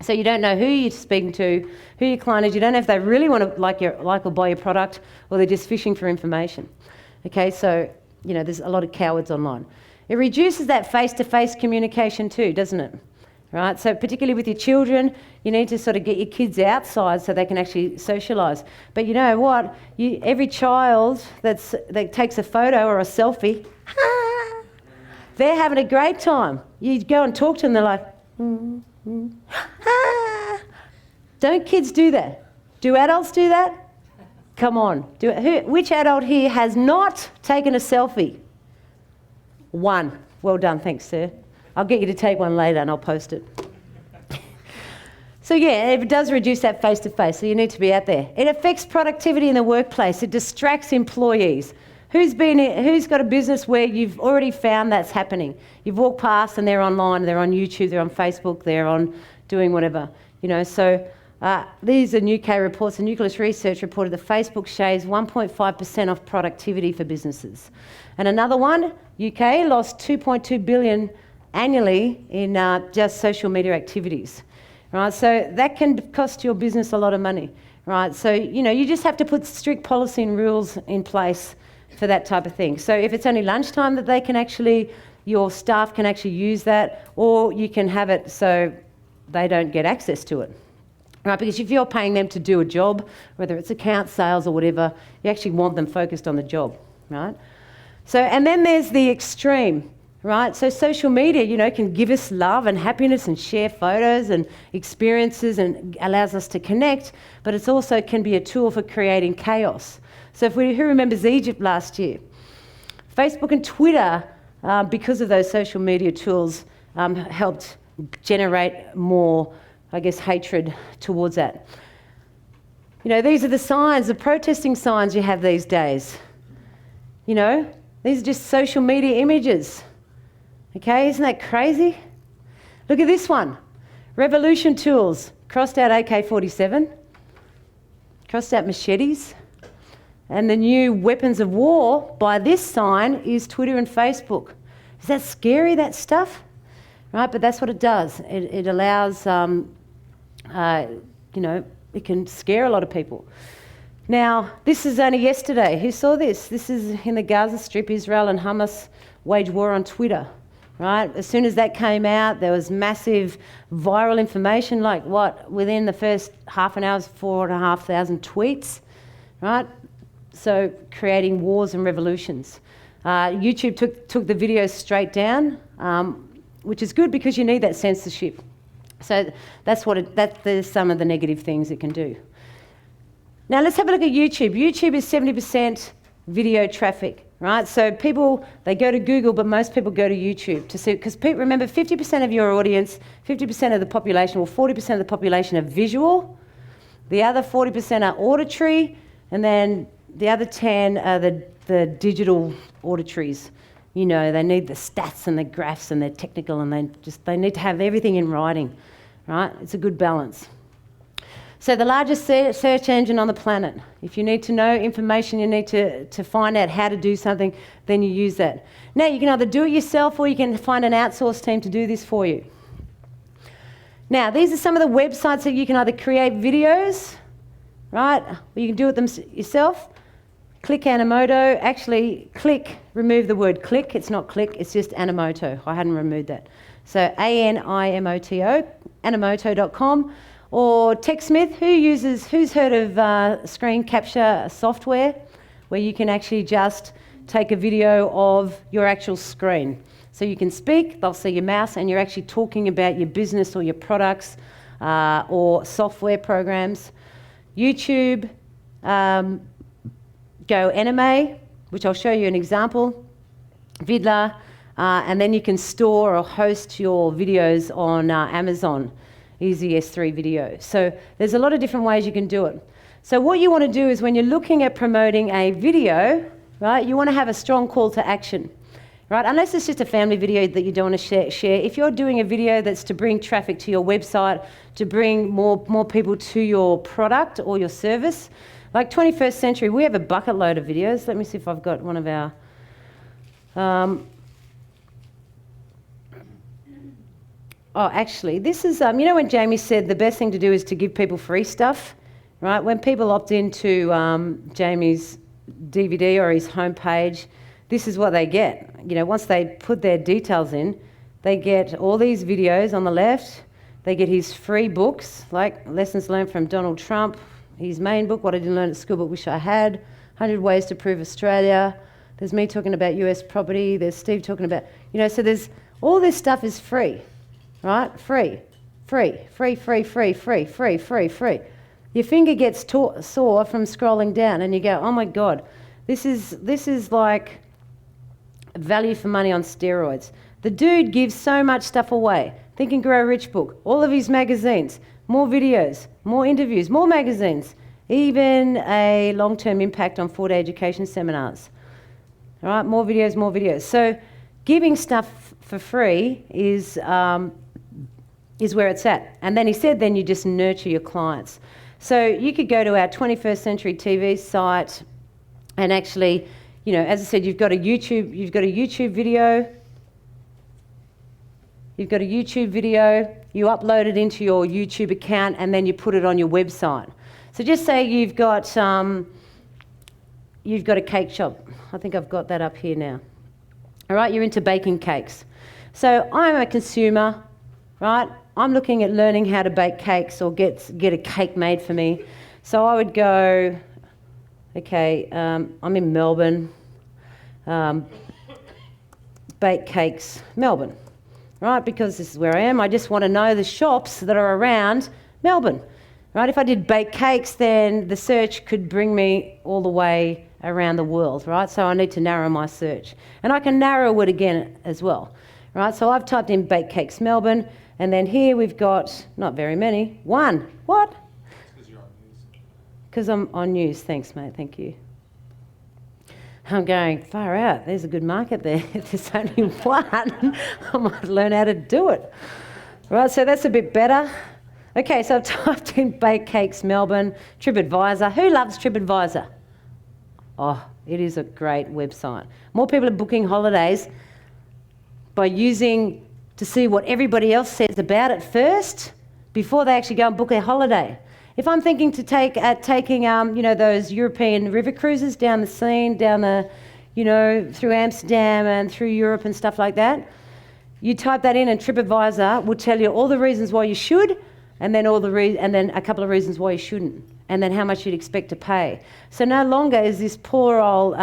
So you don't know who you're speaking to, who your client is. You don't know if they really want to like or buy your product, or they're just fishing for information. Okay, so there's a lot of cowards online. It reduces that face-to-face communication too, doesn't it? Right. So particularly with your children, you need to sort of get your kids outside so they can actually socialise. But you know what? Every child that takes a photo or a selfie. They're having a great time. You go and talk to them, they're like, Don't kids do that? Do adults do that? Come on. Which adult here has not taken a selfie? One. Well done, thanks, sir. I'll get you to take one later and I'll post it. So yeah, it does reduce that face-to-face, so you need to be out there. It affects productivity in the workplace. It distracts employees. Who's got a business where you've already found that's happening? You've walked past and they're online, they're on YouTube, they're on Facebook, they're on doing whatever. So these are UK reports. The Nucleus Research reported that Facebook shaves 1.5% off productivity for businesses. And another one, UK lost 2.2 billion annually in just social media activities. Right, so that can cost your business a lot of money. Right, so you just have to put strict policy and rules in place for that type of thing. So if it's only lunchtime that your staff can actually use that, or you can have it so they don't get access to it. Right, because if you're paying them to do a job, whether it's account sales or whatever, you actually want them focused on the job, right? So, and then there's the extreme, right? So social media, can give us love and happiness and share photos and experiences and allows us to connect, but it also can be a tool for creating chaos. So who remembers Egypt last year? Facebook and Twitter, because of those social media tools, helped generate more, hatred towards that. These are the signs, the protesting signs you have these days. These are just social media images. Okay, isn't that crazy? Look at this one. Revolution tools, crossed out AK-47, crossed out machetes. And the new weapons of war by this sign is Twitter and Facebook. Is that scary, that stuff? Right, but that's what it does. It allows, it can scare a lot of people. Now, this is only yesterday. Who saw this? This is in the Gaza Strip. Israel and Hamas wage war on Twitter, right? As soon as that came out, there was massive viral information, like what? Within the first half an hour, 4,500 tweets, right? So creating wars and revolutions. YouTube took the videos straight down, which is good because you need that censorship. So that's some of the negative things it can do. Now let's have a look at YouTube. YouTube is 70% video traffic, right? So people, they go to Google, but most people go to YouTube to see, because remember 50% of your audience, 50% of the population, or 40% of the population are visual, the other 40% are auditory, and then the other 10 are the digital auditories. You know, they need the stats and the graphs and they're technical and they need to have everything in writing, right? It's a good balance. So the largest search engine on the planet. If you need to know information, you need to find out how to do something, then you use that. Now you can either do it yourself or you can find an outsourced team to do this for you. Now these are some of the websites that you can either create videos, right? Or you can do it yourself. Click Animoto. Actually, remove the word click. It's not click, it's just Animoto. I hadn't removed that. So Animoto, animoto.com. Or TechSmith, who's heard of screen capture software where you can actually just take a video of your actual screen. So you can speak, they'll see your mouse, and you're actually talking about your business or your products or software programs. YouTube, Go Anime, which I'll show you an example, Vidler, and then you can store or host your videos on Amazon. Easy S3 video. So there's a lot of different ways you can do it. So what you want to do is when you're looking at promoting a video, right, you want to have a strong call to action, right? Unless it's just a family video that you don't want to share. If you're doing a video that's to bring traffic to your website, to bring more people to your product or your service, like 21st Century, we have a bucket load of videos. Let me see if I've got one of our... Oh, actually, this is, you know when Jamie said the best thing to do is to give people free stuff, right? When people opt into Jamie's DVD or his homepage, this is what they get. You know, once they put their details in, they get all these videos on the left. They get his free books, like Lessons Learned from Donald Trump, his main book, What I Didn't Learn at School But Wish I Had, 100 Ways to Prove Australia. There's me talking about US property. There's Steve talking about, so there's all this stuff is free. Right? Free. Your finger gets sore from scrolling down and you go, oh my God, this is like value for money on steroids. The dude gives so much stuff away. Think and Grow Rich book, all of his magazines, more videos, more interviews, more magazines, even a long-term impact on 4-day education seminars. All right, more videos. So giving stuff for free is where it's at. And then he said, then you just nurture your clients. So you could go to our 21st Century TV site and actually, as I said, you've got a YouTube video. You upload it into your YouTube account and then you put it on your website. So just say you've got a cake shop. I think I've got that up here now. All right, you're into baking cakes. So I'm a consumer, right? I'm looking at learning how to bake cakes or get a cake made for me. So I would go, okay, I'm in Melbourne, bake cakes, Melbourne, right? Because this is where I am. I just want to know the shops that are around Melbourne, right? If I did bake cakes, then the search could bring me all the way around the world, right? So I need to narrow my search. And I can narrow it again as well, right? So I've typed in bake cakes Melbourne, and then here we've got, not very many, one. What? Because you're on news. Because I'm on news. Thanks, mate. Thank you. I'm going, far out. There's a good market there. If there's only one, I might learn how to do it. Right, so that's a bit better. Okay, so I've typed in bake cakes Melbourne, TripAdvisor. Who loves TripAdvisor? Oh, it is a great website. More people are booking holidays by using to see what everybody else says about it first before they actually go and book their holiday. If I'm thinking to taking those European river cruises down the Seine, down the, through Amsterdam and through Europe and stuff like that, you type that in and TripAdvisor will tell you all the reasons why you should, and then and then a couple of reasons why you shouldn't, and then how much you'd expect to pay. So no longer is this poor old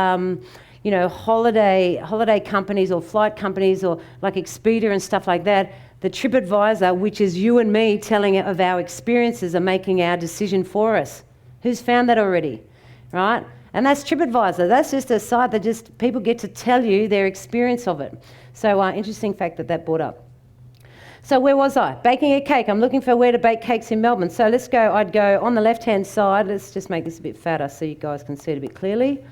holiday companies or flight companies or like Expedia and stuff like that. The TripAdvisor, which is you and me telling of our experiences and making our decision for us. Who's found that already, right? And that's TripAdvisor. That's just a site that just people get to tell you their experience of it. So interesting fact that brought up. So where was I? Baking a cake. I'm looking for where to bake cakes in Melbourne. So let's go. I'd go on the left-hand side. Let's just make this a bit fatter so you guys can see it a bit clearly.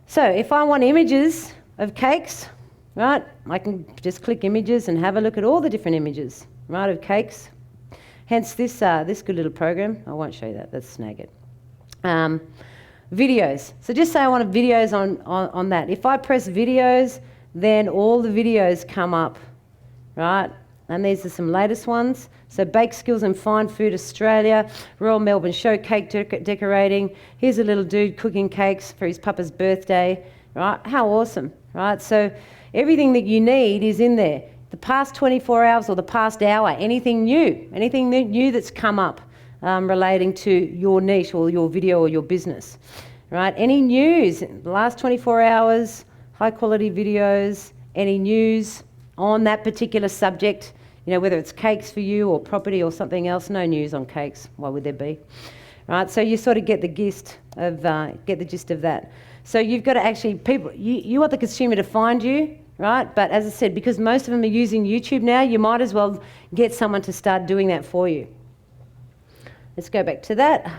So if I want images of cakes, right, I can just click images and have a look at all the different images, right, of cakes. Hence this good little program. I won't show you that. That's Snagit. Videos. So just say I want videos on that. If I press videos, then all the videos come up, right? And these are some latest ones. So Bake Skills and Fine Food Australia, Royal Melbourne Show cake decorating. Here's a little dude cooking cakes for his papa's birthday, right? How awesome, right? So everything that you need is in there. The past 24 hours or the past hour, anything new that's come up relating to your niche or your video or your business, right? Any news, the last 24 hours, high quality videos, any news on that particular subject, whether it's cakes for you or property or something else. No news on cakes, why would there be? Right, so you sort of get the gist of that. So you've got to actually, you want the consumer to find you, right? But as I said, because most of them are using YouTube now, you might as well get someone to start doing that for you. Let's go back to that.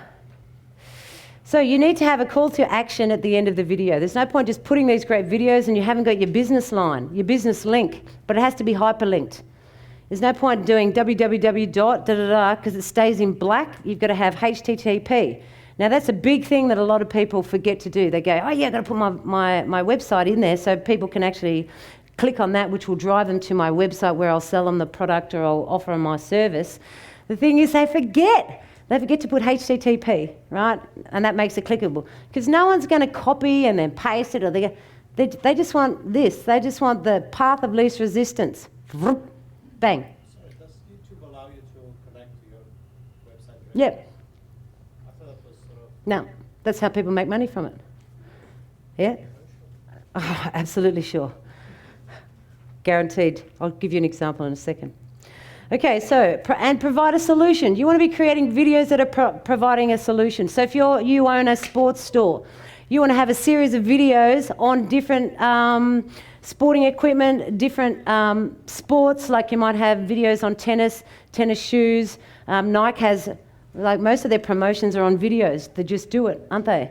So you need to have a call to action at the end of the video. There's no point just putting these great videos and you haven't got your business line, your business link, but it has to be hyperlinked. There's no point doing www. Because it stays in black. You've got to have HTTP. Now that's a big thing that a lot of people forget to do. They go, oh yeah, I've got to put my website in there so people can actually click on that, which will drive them to my website where I'll sell them the product or I'll offer them my service. The thing is they forget to put HTTP, right? And that makes it clickable. Because no one's going to copy and then paste it, or they just want this. They just want the path of least resistance. Bang. So does YouTube allow you to connect to your website? Yep. I thought that was sort of... No, that's how people make money from it. Yeah? Oh, absolutely sure. Guaranteed. I'll give you an example in a second. Okay, so, and provide a solution. You want to be creating videos that are providing a solution. So if you own a sports store, you want to have a series of videos on different sporting equipment, different sports, like you might have videos on tennis shoes. Nike has, like most of their promotions are on videos. They just do it, aren't they?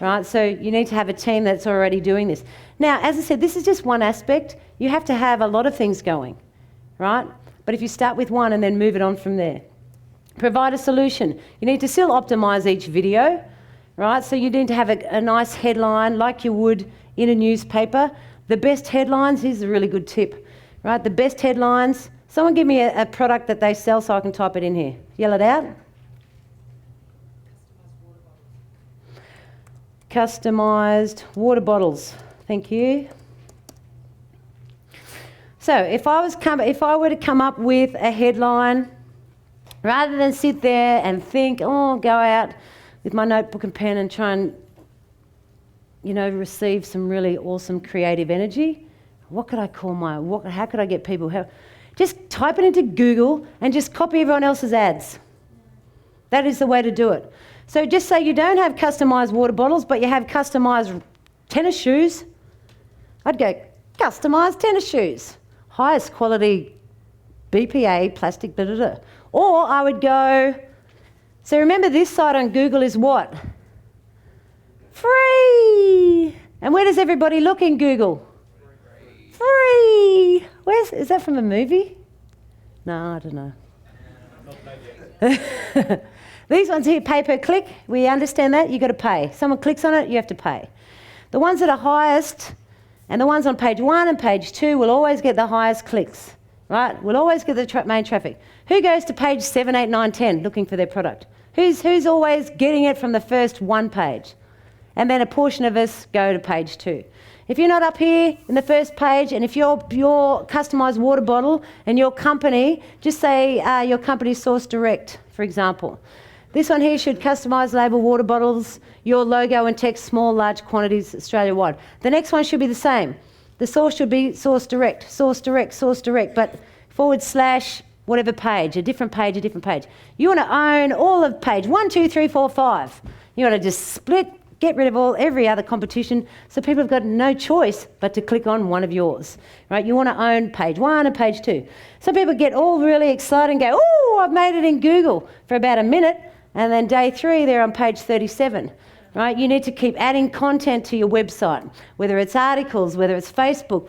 Right, so you need to have a team that's already doing this. Now, as I said, this is just one aspect. You have to have a lot of things going, right? But if you start with one and then move it on from there. Provide a solution. You need to still optimize each video, right? So you need to have a nice headline like you would in a newspaper. The best headlines, here's a really good tip, right? The best headlines, someone give me a product that they sell so I can type it in here. Yell it out. Customised water bottles. Thank you. So if I were to come up with a headline, rather than sit there and think, go out with my notebook and pen and try and, receive some really awesome creative energy, what could I call how could I get people help? Just type it into Google and just copy everyone else's ads. That is the way to do it. So just say you don't have customised water bottles, but you have customised tennis shoes. I'd go, customised tennis shoes. Highest quality BPA plastic, blah, blah, blah. Or I would go, so remember this site on Google is what? Free. And where does everybody look in Google? Free. Is that from a movie? No, I don't know. These ones here, pay per click. We understand that. You've got to pay. Someone clicks on it, you have to pay. The ones that are highest and the ones on page 1 and page 2 will always get the highest clicks, right? We'll always get the main traffic. Who goes to page 7, 8, 9, 10 looking for their product? Who's always getting it from the first one page? And then a portion of us go to page 2. If you're not up here in the first page, and if your customised water bottle and your company, just say your company Source Direct, for example. This one here should customise label water bottles, your logo and text, small, large quantities, Australia-wide. The next one should be the same. The source should be Source Direct, but / whatever page, a different page. You want to own all of page 1, 2, 3, 4, 5. You want to just split, get rid of every other competition, so people have got no choice but to click on one of yours, right? You want to own page 1 and page 2. Some people get all really excited and go, oh, I've made it in Google for about a minute, and then day 3, they're on page 37, right? You need to keep adding content to your website, whether it's articles, whether it's Facebook,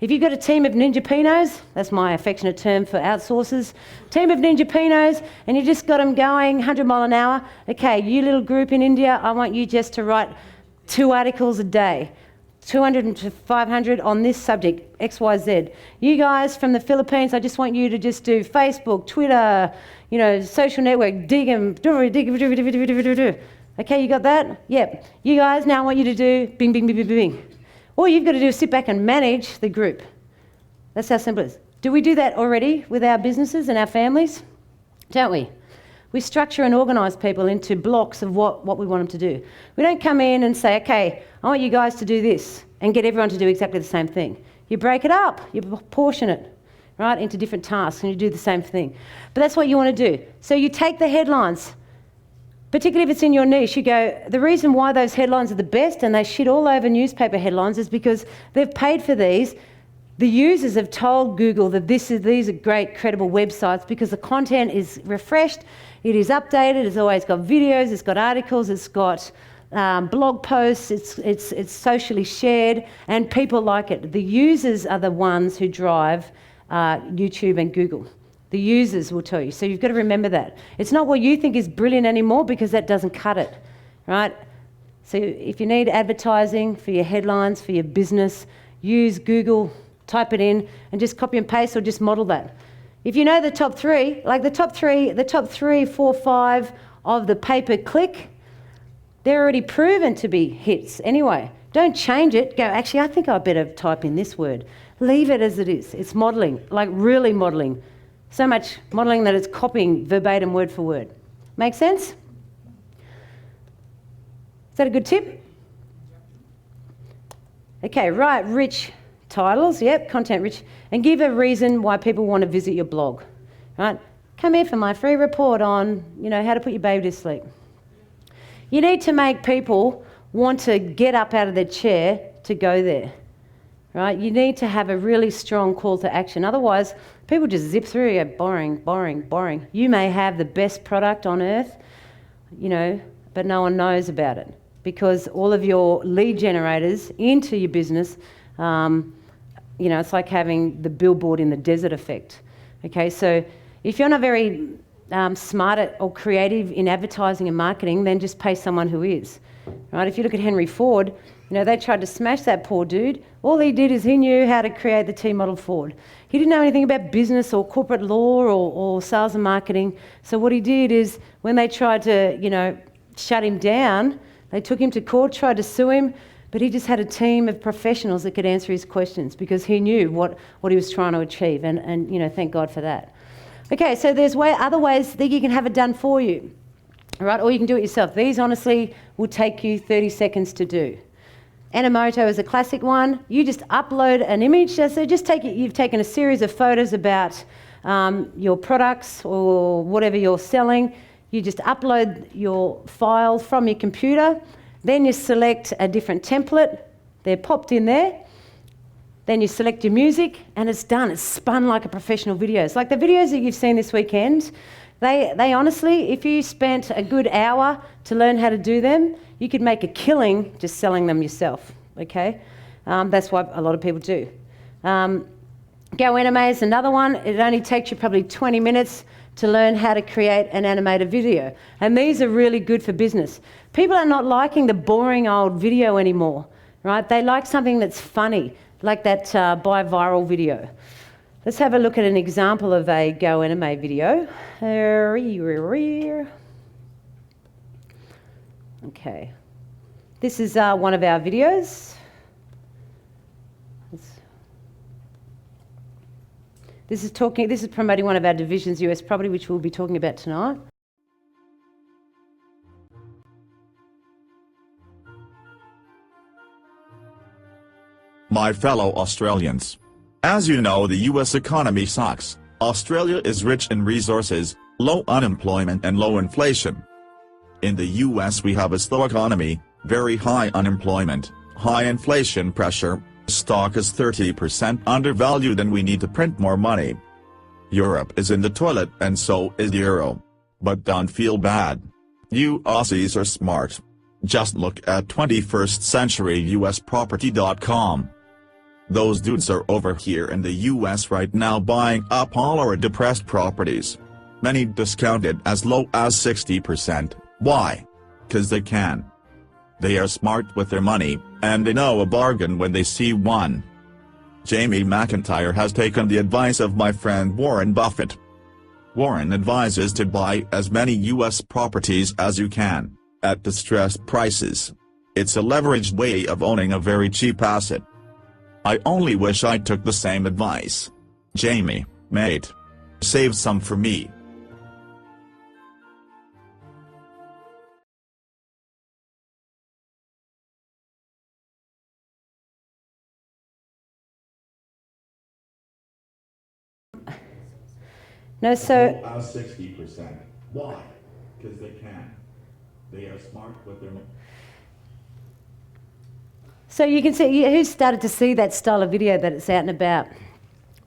if you've got a team of Ninja Pinos, that's my affectionate term for outsourcers, team of Ninja Pinos, and you just got them going 100 mile an hour. Okay, you little group in India, I want you just to write 2 articles a day, 200 to 500 on this subject, XYZ. You guys from the Philippines, I just want you to just do Facebook, Twitter, social network, dig them. Okay, you got that? Yep. You guys, now I want you to do bing, bing, bing, bing, bing. All you've got to do is sit back and manage the group. That's how simple it is. Do we do that already with our businesses and our families? Don't we? We structure and organise people into blocks of what we want them to do. We don't come in and say, okay, I want you guys to do this and get everyone to do exactly the same thing. You break it up, you portion it, right, into different tasks, and you do the same thing. But that's what you want to do. So you take the headlines, particularly if it's in your niche, you go, the reason why those headlines are the best and they shit all over newspaper headlines is because they've paid for these. The users have told Google that these are great, credible websites because the content is refreshed, it is updated, it's always got videos, it's got articles, it's got blog posts, it's socially shared, and people like it. The users are the ones who drive YouTube and Google. The users will tell you. So you've got to remember that. It's not what you think is brilliant anymore because that doesn't cut it, right? So if you need advertising for your headlines, for your business, use Google, type it in, and just copy and paste or just model that. If you know the top 3, like the top 3, 4, 5 of the pay-per-click, they're already proven to be hits anyway. Don't change it. Go, actually, I think I better type in this word. Leave it as it is. It's modelling, like really modelling. So much modelling that it's copying verbatim word for word. Make sense? Is that a good tip? Okay, write rich titles, yep, content rich, and give a reason why people want to visit your blog, right? Come here for my free report on, how to put your baby to sleep. You need to make people want to get up out of their chair to go there, right? You need to have a really strong call to action. Otherwise, people just zip through, you go, boring. You may have the best product on earth, but no one knows about it because all of your lead generators into your business, it's like having the billboard in the desert effect. Okay, so if you're not very smart or creative in advertising and marketing, then just pay someone who is. Right? If you look at Henry Ford, they tried to smash that poor dude. All he did is he knew how to create the T-model Ford. He didn't know anything about business or corporate law or sales and marketing. So what he did is when they tried to, shut him down, they took him to court, tried to sue him, but he just had a team of professionals that could answer his questions because he knew what he was trying to achieve, and thank God for that. Okay, so there's other ways that you can have it done for you, all right? Or you can do it yourself. These honestly will take you 30 seconds to do. Animoto is a classic one. You just upload an image. So you've taken a series of photos about your products or whatever you're selling. You just upload your file from your computer. Then you select a different template. They're popped in there. Then you select your music and it's done. It's spun like a professional video. It's like the videos that you've seen this weekend. They honestly, if you spent a good hour to learn how to do them, you could make a killing just selling them yourself, okay? That's what a lot of people do. Go Anime is another one. It only takes you probably 20 minutes to learn how to create an animated video. And these are really good for business. People are not liking the boring old video anymore. right? They like something that's funny, like that buy viral video. Let's have a look at an example of a Go Anime video. Okay. This is one of our videos. This is promoting one of our divisions, US property, which we'll be talking about tonight. My fellow Australians. As you know, the US economy sucks. Australia is rich in resources, low unemployment and low inflation. In the US we have a slow economy, very high unemployment, high inflation pressure, stock is 30% undervalued and we need to print more money. Europe is in the toilet and so is the euro. But don't feel bad. You Aussies are smart. Just look at 21st century USproperty.com. Those dudes are over here in the US right now buying up all our depressed properties. Many discounted as low as 60%. Why? 'Cause they can. They are smart with their money, and they know a bargain when they see one. Jamie McIntyre has taken the advice of my friend Warren Buffett. Warren advises to buy as many US properties as you can, at distressed prices. It's a leveraged way of owning a very cheap asset. I only wish I took the same advice. Jamie, mate. Save some for me. No, so 60%. Why? Because they can. They are smart with their money. So you can see who's started to see that style of video that it's out and about.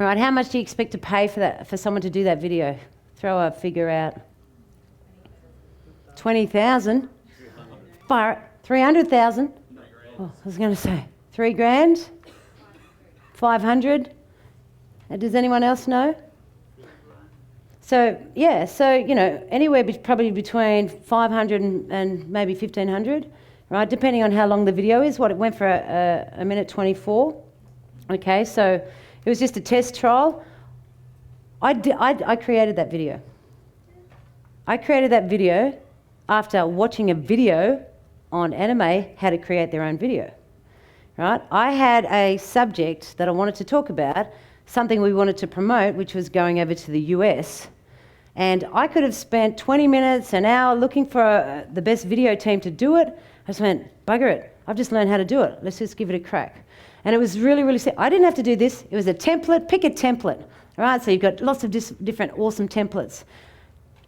All right, how much do you expect to pay for that, for someone to do that video? Throw a figure out. 20,000. 300,000. Oh, I was going to say $3,000. 500. Does anyone else know? So yeah, so you know, anywhere probably between 500 and maybe 1,500. Right, depending on how long the video is. What it went for a minute 24. Okay, so it was just a test trial. I created that video. I created that video after watching a video on anime how to create their own video. Right, I had a subject that I wanted to talk about, something we wanted to promote, which was going over to the US. And I could have spent 20 minutes, an hour looking for the best video team to do it. I just went, bugger it, I've just learned how to do it. Let's just give it a crack. And it was really, really simple. I didn't have to do this. It was a template. Pick a template. All right, so you've got lots of different awesome templates.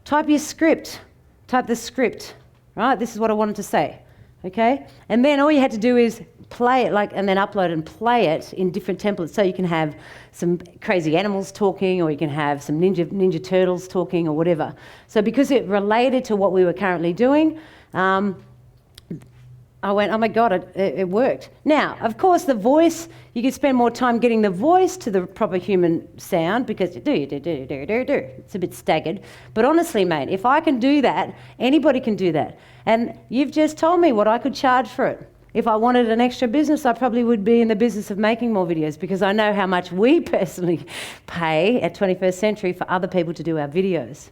Type your script. Type the script. Right, this is what I wanted to say. Okay? And then all you had to do is play it, and then upload and play it in different templates. So you can have some crazy animals talking, or you can have some ninja turtles talking, or whatever. So because it related to what we were currently doing, I went, oh my God, it worked. Now, of course, the voice, you could spend more time getting the voice to the proper human sound because it's a bit staggered. But honestly, mate, if I can do that, anybody can do that. And you've just told me what I could charge for it. If I wanted an extra business, I probably would be in the business of making more videos because I know how much we personally pay at 21st Century for other people to do our videos.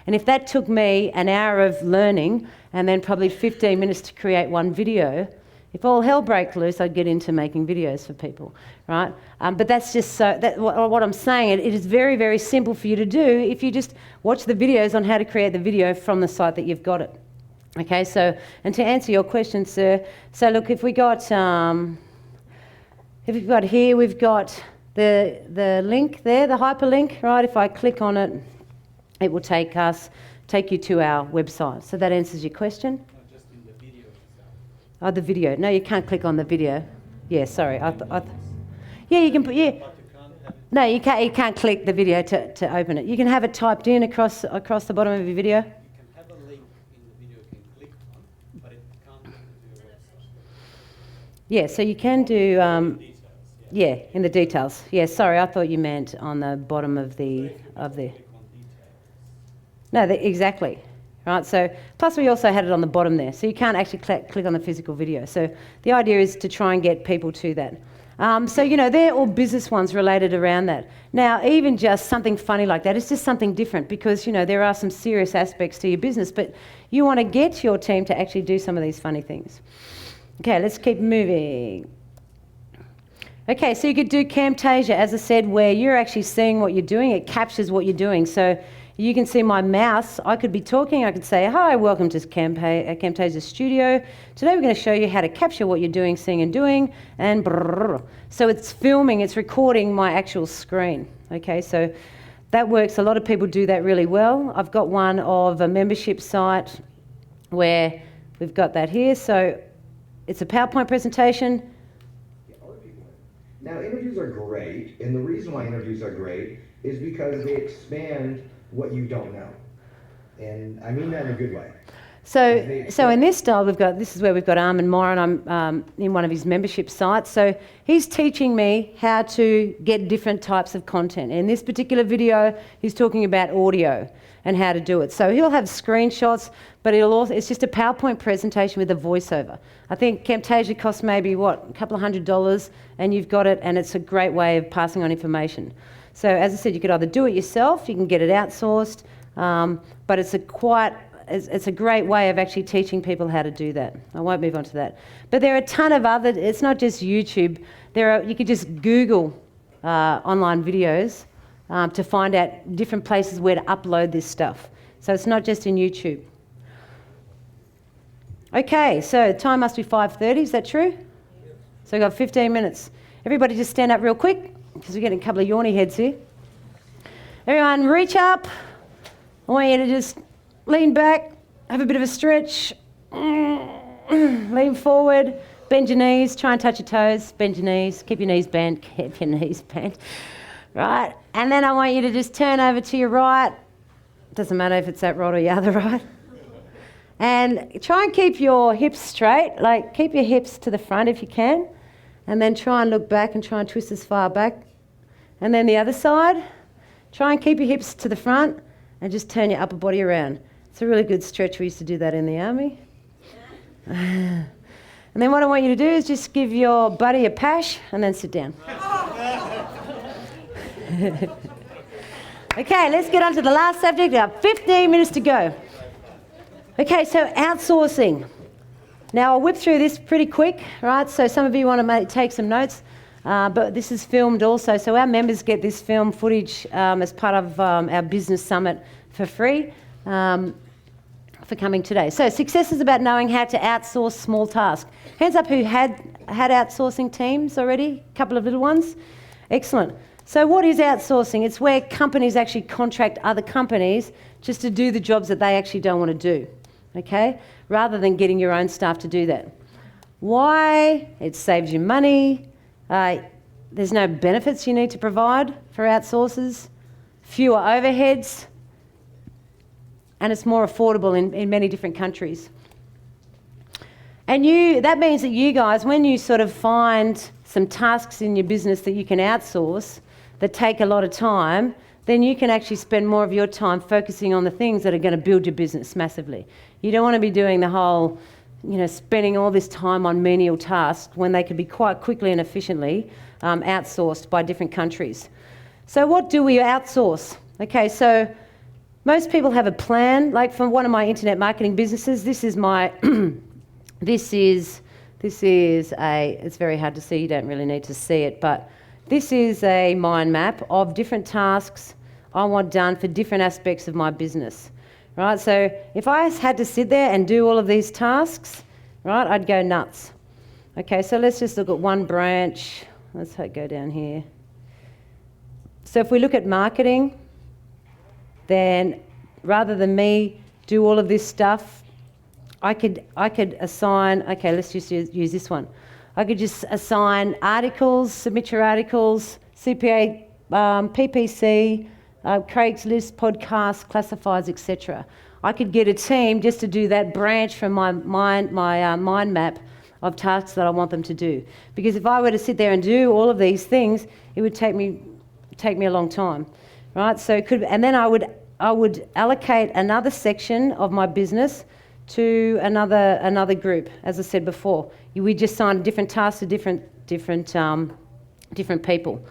And if that took me an hour of learning and then probably 15 minutes to create one video, if all hell broke loose, I'd get into making videos for people, right? But that's just what I'm saying. It is very, very simple for you to do if you just watch the videos on how to create the video from the site that you've got it. Okay, so, and to answer your question, sir, so look, if we've got here, we've got the link there, the hyperlink, right? If I click on it, it will take you to our website. So that answers your question? No, just in the video itself. Oh, the video. No, you can't click on the video. Yeah, sorry. Yeah, you can put, yeah. But you can't have it. No, you can't click the video to open it. You can have it typed in across the bottom of your video. You can have a link in the video you can click on, but it can't go to your website. Yeah, so you can do, Details, yeah, in the details. Yeah, sorry, I thought you meant on the bottom of the. Click on details. No, exactly. right? So, plus we also had it on the bottom there, so you can't actually click on the physical video. So the idea is to try and get people to that. So, you know, they're all business ones related around that. Now, even just something funny like that, it's just something different because, you know, there are some serious aspects to your business, but you want to get your team to actually do some of these funny things. Okay, let's keep moving. Okay, so you could do Camtasia, as I said, where you're actually seeing what you're doing. It captures what you're doing. So you can see my mouse. I could be talking. I could say, hi, welcome to Camtasia Studio. Today we're going to show you how to capture what you're doing, seeing and doing. And brrr. So it's filming, it's recording my actual screen. Okay, so that works. A lot of people do that really well. I've got one of a membership site where we've got that here. So it's a PowerPoint presentation. Now, interviews are great, and the reason why interviews are great is because they expand what you don't know. And I mean that in a good way. So in this style, this is where we've got Armin Moran. I'm in one of his membership sites. So he's teaching me how to get different types of content. In this particular video, he's talking about audio and how to do it. So he'll have screenshots, but it's just a PowerPoint presentation with a voiceover. I think Camtasia costs maybe, a couple of $100, and you've got it, and it's a great way of passing on information. So as I said, you could either do it yourself, you can get it outsourced, but it's a great way of actually teaching people how to do that. I won't move on to that. But there are a ton of other, it's not just YouTube. You could just Google online videos to find out different places where to upload this stuff. So it's not just in YouTube. Okay, so time must be 5:30, is that true? So we've got 15 minutes. Everybody just stand up real quick, because we're getting a couple of yawny heads here. Everyone reach up. I want you to just lean back, have a bit of a stretch, lean forward, bend your knees, try and touch your toes, bend your knees, keep your knees bent, right? And then I want you to just turn over to your right. Doesn't matter if it's that right or your other right. And try and keep your hips straight, like keep your hips to the front if you can, and then try and look back and try and twist as far back. And then the other side, try and keep your hips to the front and just turn your upper body around. It's a really good stretch. We used to do that in the army. And then what I want you to do is just give your buddy a pash and then sit down. Okay, let's get on to the last subject. We have 15 minutes to go. Okay, so outsourcing. Now I'll whip through this pretty quick, right? So some of you want to take some notes, but this is filmed also. So our members get this film footage as part of our business summit for free for coming today. So success is about knowing how to outsource small tasks. Hands up who had outsourcing teams already, a couple of little ones. Excellent. So what is outsourcing? It's where companies actually contract other companies just to do the jobs that they actually don't want to do, okay? Rather than getting your own staff to do that. Why? It saves you money. There's no benefits you need to provide for outsourcers. Fewer overheads. And it's more affordable in many different countries. And that means that you guys, when you sort of find some tasks in your business that you can outsource that take a lot of time, then you can actually spend more of your time focusing on the things that are going to build your business massively. You don't want to be doing the whole, spending all this time on menial tasks when they could be quite quickly and efficiently outsourced by different countries. So what do we outsource? Okay, so most people have a plan. Like from one of my internet marketing businesses, this is my, it's very hard to see, you don't really need to see it, but this is a mind map of different tasks I want done for different aspects of my business, right? So if I had to sit there and do all of these tasks, right, I'd go nuts. Okay, so let's just look at one branch. Let's go down here. So if we look at marketing, then rather than me do all of this stuff, I could assign, okay, let's just use this one. I could just assign articles, submit your articles, CPA, PPC, Craigslist, podcasts, classifieds, etc. I could get a team just to do that branch from my mind map of tasks that I want them to do. Because if I were to sit there and do all of these things, it would take me a long time, right? So and then I I would allocate another section of my business to another group. As I said before, we just assign different tasks to different people.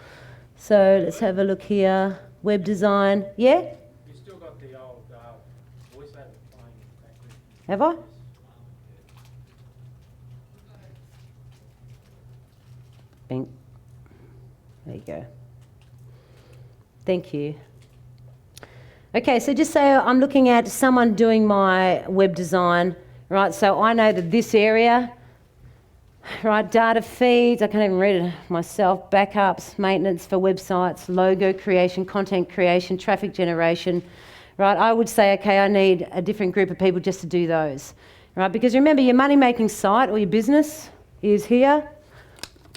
So let's have a look here. Web design, yeah? You still got the old voiceover playing in the background. Have I? Bing. There you go. Thank you. Okay, so just say I'm looking at someone doing my web design, right? So I know that this area, right, data feeds, I can't even read it myself, backups, maintenance for websites, logo creation, content creation, traffic generation, right? I would say, okay, I need a different group of people just to do those, right? Because remember, your money-making site or your business is here,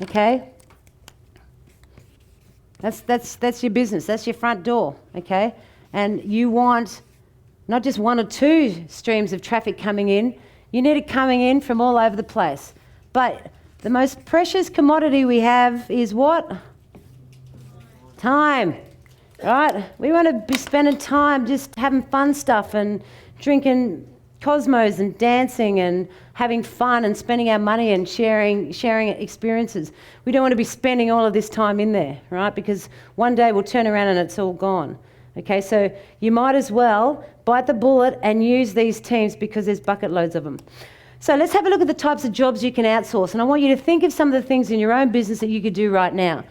okay? That's your business, that's your front door, okay? And you want not just one or two streams of traffic coming in, you need it coming in from all over the place. But the most precious commodity we have is what? Time, right? We want to be spending time just having fun stuff and drinking Cosmos and dancing and having fun and spending our money and sharing experiences. We don't want to be spending all of this time in there, right? Because one day we'll turn around and it's all gone. Okay, so you might as well bite the bullet and use these teams because there's bucket loads of them. So let's have a look at the types of jobs you can outsource. And I want you to think of some of the things in your own business that you could do right now.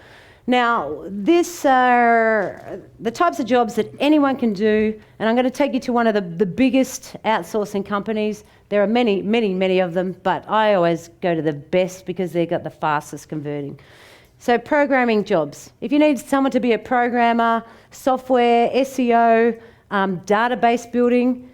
Now, these are the types of jobs that anyone can do, and I'm going to take you to one of the biggest outsourcing companies. There are many, many, many of them, but I always go to the best because they've got the fastest converting. So programming jobs. If you need someone to be a programmer, software, SEO, database building,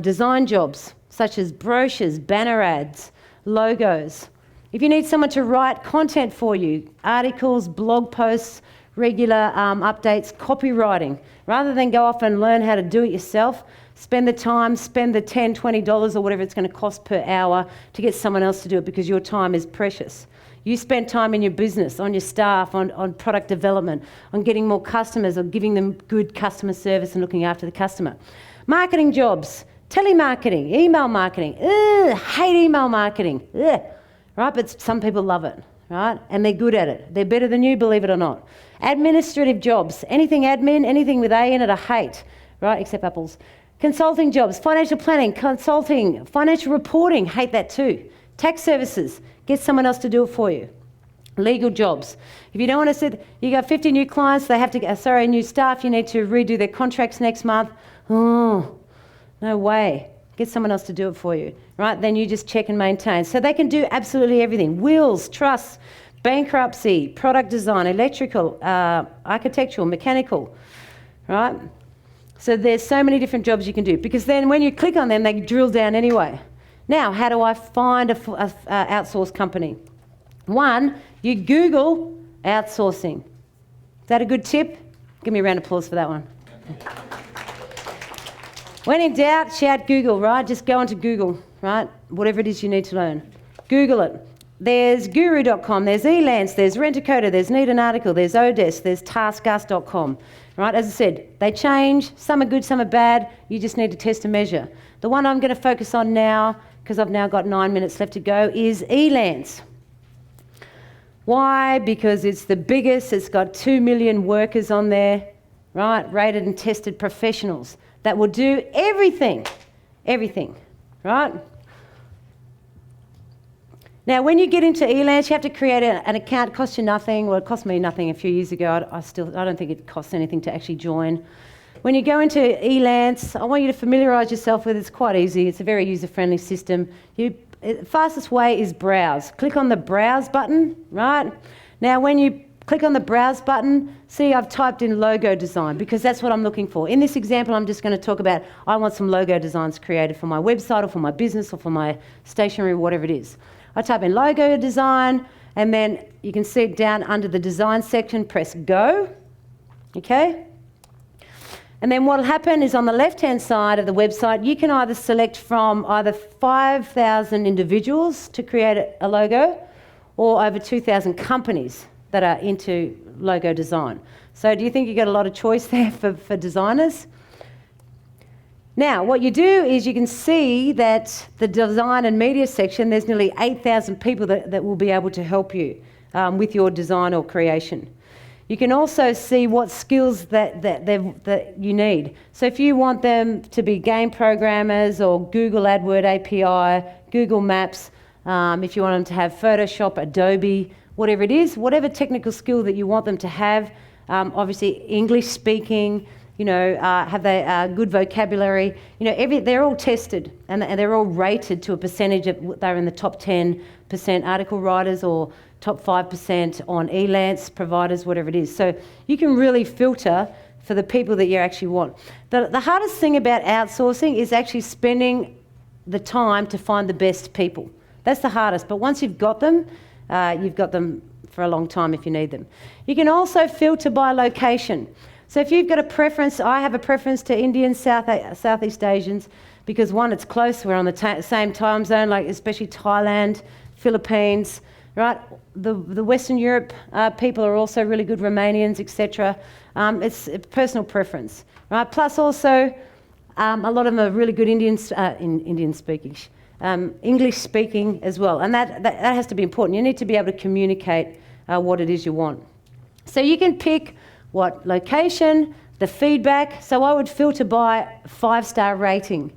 design jobs, such as brochures, banner ads, logos. If you need someone to write content for you, articles, blog posts, regular updates, copywriting, rather than go off and learn how to do it yourself, spend the time, spend the $10, $20 or whatever it's going to cost per hour to get someone else to do it because your time is precious. You spend time in your business, on your staff, on product development, on getting more customers or giving them good customer service and looking after the customer. Marketing jobs, telemarketing, email marketing. Ugh, hate email marketing. Ugh. Right, but some people love it, right? And they're good at it. They're better than you, believe it or not. Administrative jobs, anything admin, anything with A in it, I hate, right? Except apples. Consulting jobs, financial planning, consulting, financial reporting, hate that too. Tax services, get someone else to do it for you. Legal jobs. If you don't want to sit, you got 50 new clients, they have to, new staff, you need to redo their contracts next month. Oh, no way. Get someone else to do it for you, right? Then you just check and maintain. So they can do absolutely everything. Wills, trusts, bankruptcy, product design, electrical, architectural, mechanical, right? So there's so many different jobs you can do because then when you click on them, they drill down anyway. Now, how do I find a outsourced company? One, you Google outsourcing. Is that a good tip? Give me a round of applause for that one. When in doubt, shout Google, right? Just go onto Google, right? Whatever it is you need to learn. Google it. There's guru.com, there's Elance, there's Rent-A-Coder, there's Need an Article, there's Odesk, there's taskus.com, right? As I said, they change. Some are good, some are bad. You just need to test and measure. The one I'm going to focus on now, because I've now got 9 minutes left to go, is Elance. Why? Because it's the biggest. It's got 2 million workers on there, right? Rated and tested professionals that will do everything, right? Now, when you get into Elance, you have to create an account. It costs you nothing. Well, it cost me nothing a few years ago. I don't think it costs anything to actually join. When you go into Elance, I want you to familiarise yourself with it. It's quite easy. It's a very user-friendly system. The fastest way is browse. Click on the browse button, right? Now, when you click on the browse button, see I've typed in logo design because that's what I'm looking for. In this example, I'm just going to talk about I want some logo designs created for my website or for my business or for my stationery, whatever it is. I type in logo design and then you can see it down under the design section, press go, okay? And then what will happen is on the left-hand side of the website, you can either select from either 5,000 individuals to create a logo or over 2,000 companies that are into logo design. So do you think you got a lot of choice there for designers? Now, what you do is you can see that the design and media section, there's nearly 8,000 people that will be able to help you with your design or creation. You can also see what skills that you need. So if you want them to be game programmers or Google AdWord API, Google Maps, if you want them to have Photoshop, Adobe, whatever it is, whatever technical skill that you want them to have, obviously English speaking, have they good vocabulary, they're all tested and they're all rated to a percentage of, they're in the top 10% article writers or top 5% on Elance providers, whatever it is. So you can really filter for the people that you actually want. The hardest thing about outsourcing is actually spending the time to find the best people. That's the hardest, but once you've got them for a long time if you need them. You can also filter by location. So if you've got a preference, I have a preference to Indians, Southeast Asians, because one, it's close, we're on the same time zone, like especially Thailand, Philippines, right? The Western Europe people are also really good, Romanians, etc. It's a personal preference, right? Plus also, a lot of them are really good Indian speaking, English speaking as well, and that has to be important. You need to be able to communicate what it is you want. So you can pick what location, the feedback. So I would filter by 5-star rating.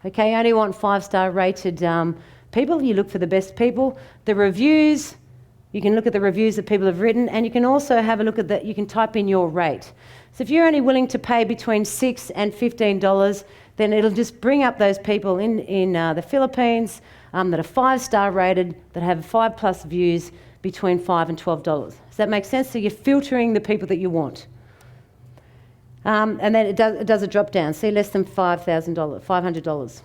Okay, you only want 5-star rated people. You look for the best people. The reviews, you can look at the reviews that people have written, and you can also have a look at that. You can type in your rate. So if you're only willing to pay between $6 and $15, then it'll just bring up those people in the Philippines that are 5-star rated, that have 5+ views between $5 and $12. Does that make sense? So you're filtering the people that you want. And then it does a drop down. See, less than $500.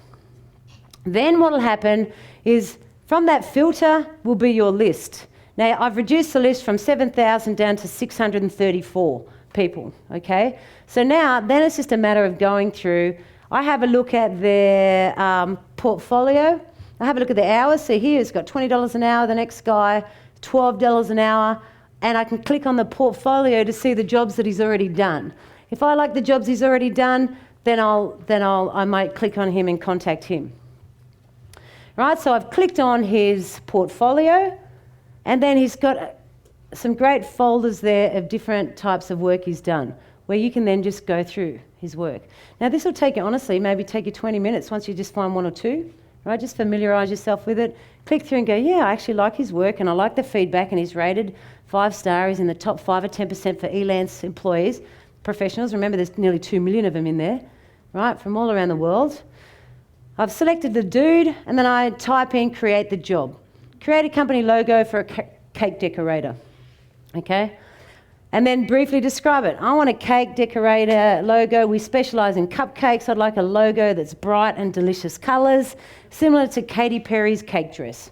Then what will happen is from that filter will be your list. Now, I've reduced the list from 7,000 down to 634 people, okay? So now, then it's just a matter of going through. I have a look at their portfolio. I have a look at the hours. So here it's got $20 an hour, the next guy, $12 an hour, and I can click on the portfolio to see the jobs that he's already done. If I like the jobs he's already done, then I might click on him and contact him. Right, so I've clicked on his portfolio, and then he's got some great folders there of different types of work he's done, where you can then just go through his work. Now this will take you, honestly, maybe take you 20 minutes once you just find one or two, right? Just familiarise yourself with it. Click through and go, yeah, I actually like his work and I like the feedback, and he's rated 5-star. He's in the top 5 or 10% for Elance employees, professionals. Remember, there's nearly 2 million of them in there, right, from all around the world. I've selected the dude, and then I type in create the job. Create a company logo for a cake decorator, okay? And then briefly describe it. I want a cake decorator logo. We specialise in cupcakes. I'd like a logo that's bright and delicious colours, similar to Katy Perry's cake dress,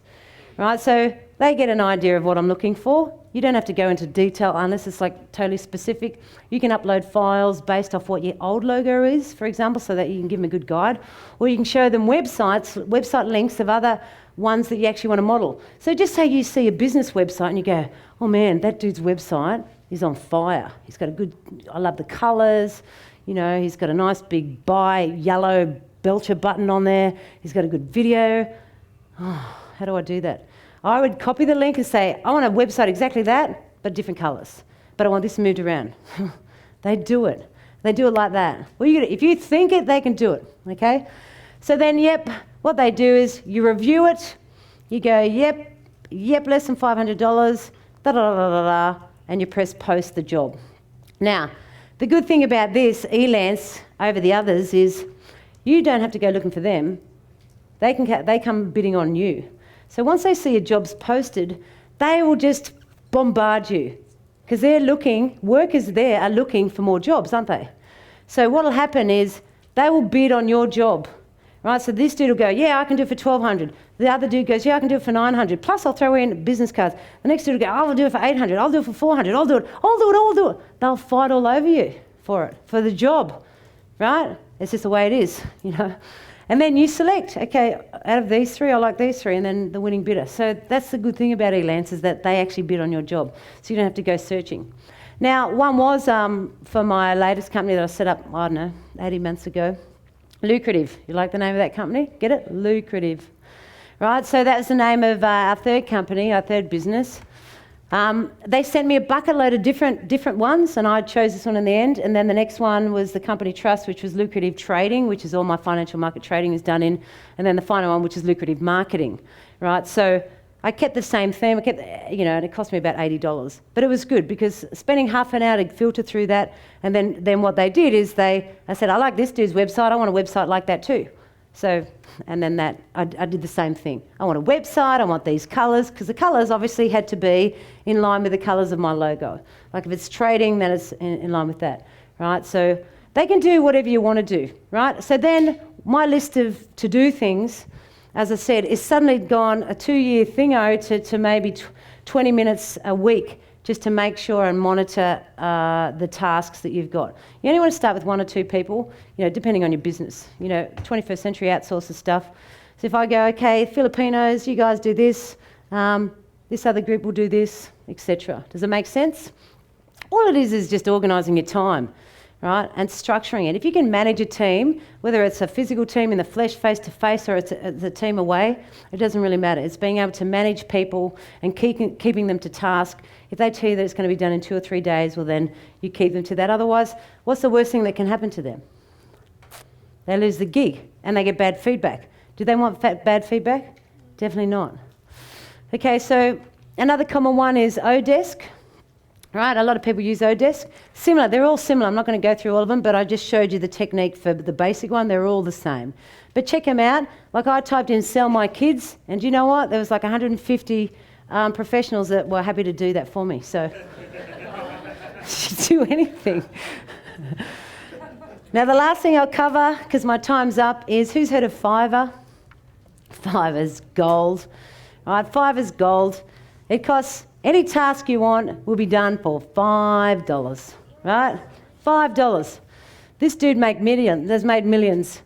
right? So they get an idea of what I'm looking for. You don't have to go into detail unless it's like totally specific. You can upload files based off what your old logo is, for example, so that you can give them a good guide. Or you can show them website links of other ones that you actually want to model. So just say you see a business website and you go, oh man, that dude's website is on fire. He's got I love the colours, he's got a nice big buy yellow belcher button on there. He's got a good video. Oh, how do I do that? I would copy the link and say, I want a website exactly that, but different colours. But I want this moved around. They do it. They do it like that. Well, if you think it, they can do it, okay? So then, what they do is you review it, you go, yep, less than $500, and you press post the job. Now, the good thing about this, Elance, over the others, is you don't have to go looking for them. They come bidding on you. So once they see your jobs posted, they will just bombard you because workers there are looking for more jobs, aren't they? So what will happen is they will bid on your job, right? So this dude will go, yeah, I can do it for $1,200. The other dude goes, yeah, I can do it for $900. Plus I'll throw in business cards. The next dude will go, I'll do it for $800. I'll do it for $400. I'll do it. They'll fight all over you for the job, right? It's just the way it is, And then you select, okay, out of these three, I like these three, and then the winning bidder. So that's the good thing about Elance, is that they actually bid on your job. So you don't have to go searching. Now, one was for my latest company that I set up, 18 months ago. Lucrative. You like the name of that company? Get it? Lucrative. Right, so that was the name of our third company, our third business. They sent me a bucket load of different ones, and I chose this one in the end. And then the next one was the company trust, which was lucrative trading, which is all my financial market trading is done in. And then the final one, which is lucrative marketing, right? So I kept the same theme. I kept, and it cost me about $80, but it was good because spending half an hour to filter through that, and then what they did is I said, I like this dude's website. I want a website like that too. So, and then I did the same thing. I want a website, I want these colours, because the colours obviously had to be in line with the colours of my logo. Like if it's trading, then it's in line with that, right? So they can do whatever you want to do, right? So then my list of to-do things, as I said, is suddenly gone a 2-year thingo to maybe 20 minutes a week, just to make sure and monitor the tasks that you've got. You only want to start with 1 or 2 people, depending on your business. 21st century outsources stuff. So if I go, okay, Filipinos, you guys do this, this other group will do this, etc. Does it make sense? All it is just organising your time, right, and structuring it. If you can manage a team, whether it's a physical team in the flesh, face-to-face, or it's a team away, it doesn't really matter. It's being able to manage people and keeping them to task. If they tell you that it's going to be done in 2 or 3 days, well then you keep them to that. Otherwise, what's the worst thing that can happen to them? They lose the gig and they get bad feedback. Do they want bad feedback? Definitely not. Okay, so another common one is Odesk. Right, a lot of people use Odesk. Similar, they're all similar. I'm not going to go through all of them, but I just showed you the technique for the basic one. They're all the same. But check them out. Like I typed in sell my kids, and do you know what? There was like 150 professionals that were happy to do that for me. So do anything. Now the last thing I'll cover, because my time's up, is who's heard of Fiverr? Fiverr's gold. All right, Fiverr's gold. It costs, any task you want will be done for $5, right? $5. This dude has made millions,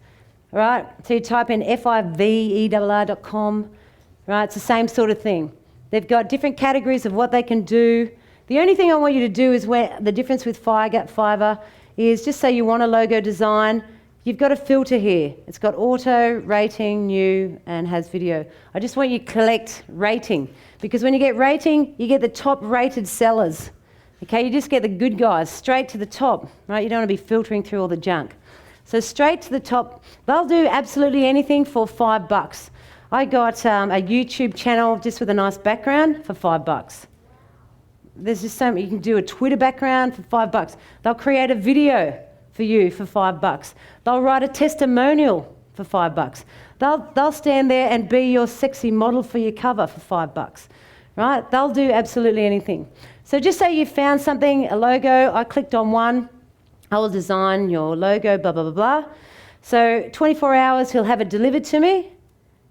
right? So you type in fiverr.com, right? It's the same sort of thing. They've got different categories of what they can do. The only thing I want you to do is where the difference with Fiverr is, just say you want a logo design, you've got a filter here. It's got auto, rating, new, and has video. I just want you to collect rating, because when you get rating, you get the top rated sellers. Okay, you just get the good guys straight to the top, right? You don't want to be filtering through all the junk. So straight to the top. They'll do absolutely anything for $5. I got a YouTube channel just with a nice background for $5. There's just so many. You can do a Twitter background for $5. They'll create a video for you for $5. They'll write a testimonial for $5. They'll stand there and be your sexy model for your cover for $5, right? They'll do absolutely anything. So just say you found something, a logo, I clicked on one, I will design your logo, blah, blah, blah, blah. So 24 hours, he'll have it delivered to me.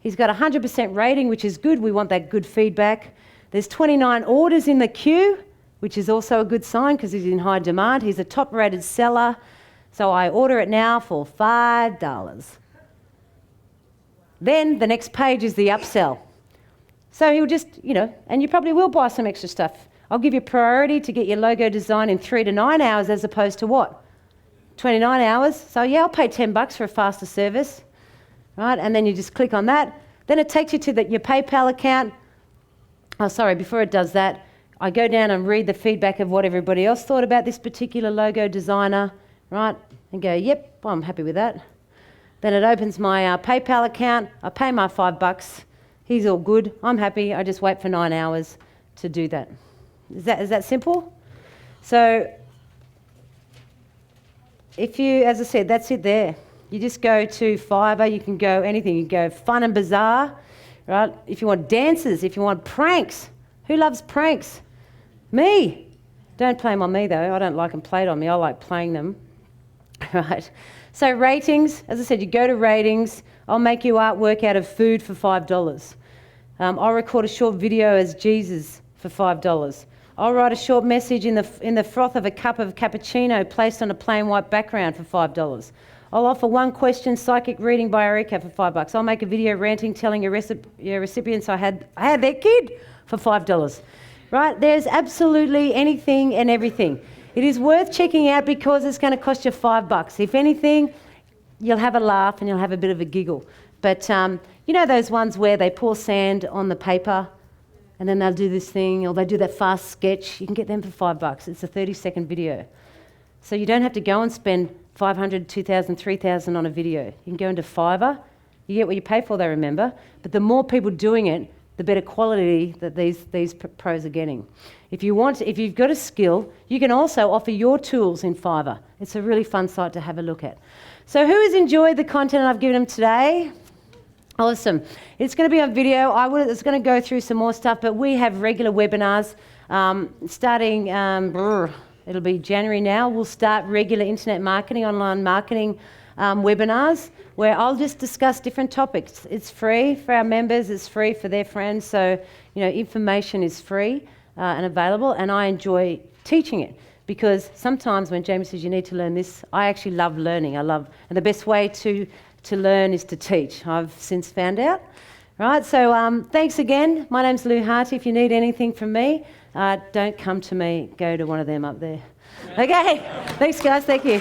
He's got 100% rating, which is good. We want that good feedback. There's 29 orders in the queue, which is also a good sign because he's in high demand. He's a top-rated seller. So I order it now for $5. Then the next page is the upsell. So he'll just, and you probably will buy some extra stuff. I'll give you priority to get your logo design in 3 to 9 hours as opposed to what? 29 hours. So yeah, I'll pay $10 for a faster service, right? And then you just click on that. Then it takes you to your PayPal account. Oh, sorry, before it does that, I go down and read the feedback of what everybody else thought about this particular logo designer, right? And go, yep, well, I'm happy with that. Then it opens my PayPal account. I pay my $5. He's all good. I'm happy. I just wait for 9 hours to do that. Is that simple? So if you, as I said, that's it there. You just go to Fiverr. You can go anything. You can go fun and bizarre, right? If you want dances, if you want pranks. Who loves pranks? Me. Don't play them on me, though. I don't like them played on me. I like playing them. Right. So ratings, as I said, you go to ratings. I'll make you artwork out of food for $5. I'll record a short video as Jesus for $5. I'll write a short message in the froth of a cup of cappuccino placed on a plain white background for $5. I'll offer one question psychic reading by Eureka for $5. I'll make a video ranting telling your recipients I had their kid for $5. Right? There's absolutely anything and everything. It is worth checking out because it's going to cost you $5. If anything, you'll have a laugh and you'll have a bit of a giggle. But you know those ones where they pour sand on the paper and then they'll do this thing, or they do that fast sketch? You can get them for $5. It's a 30-second video. So you don't have to go and spend $500, $2,000, $3,000 on a video. You can go into Fiverr. You get what you pay for, they remember. But the more people doing it, the better quality that these pros are getting. If you've got a skill, you can also offer your tools in Fiverr. It's a really fun site to have a look at. So who has enjoyed the content I've given them today? Awesome. It's going to be on video. It's going to go through some more stuff, but we have regular webinars starting, it'll be January now. We'll start regular internet marketing, online marketing webinars where I'll just discuss different topics. It's free for our members, it's free for their friends, so information is free and available, and I enjoy teaching it because sometimes when Jamie says you need to learn this, I actually love learning. And the best way to learn is to teach. I've since found out. Right, so thanks again. My name's Lou Harty. If you need anything from me, don't come to me, go to one of them up there. Okay, thanks guys, thank you.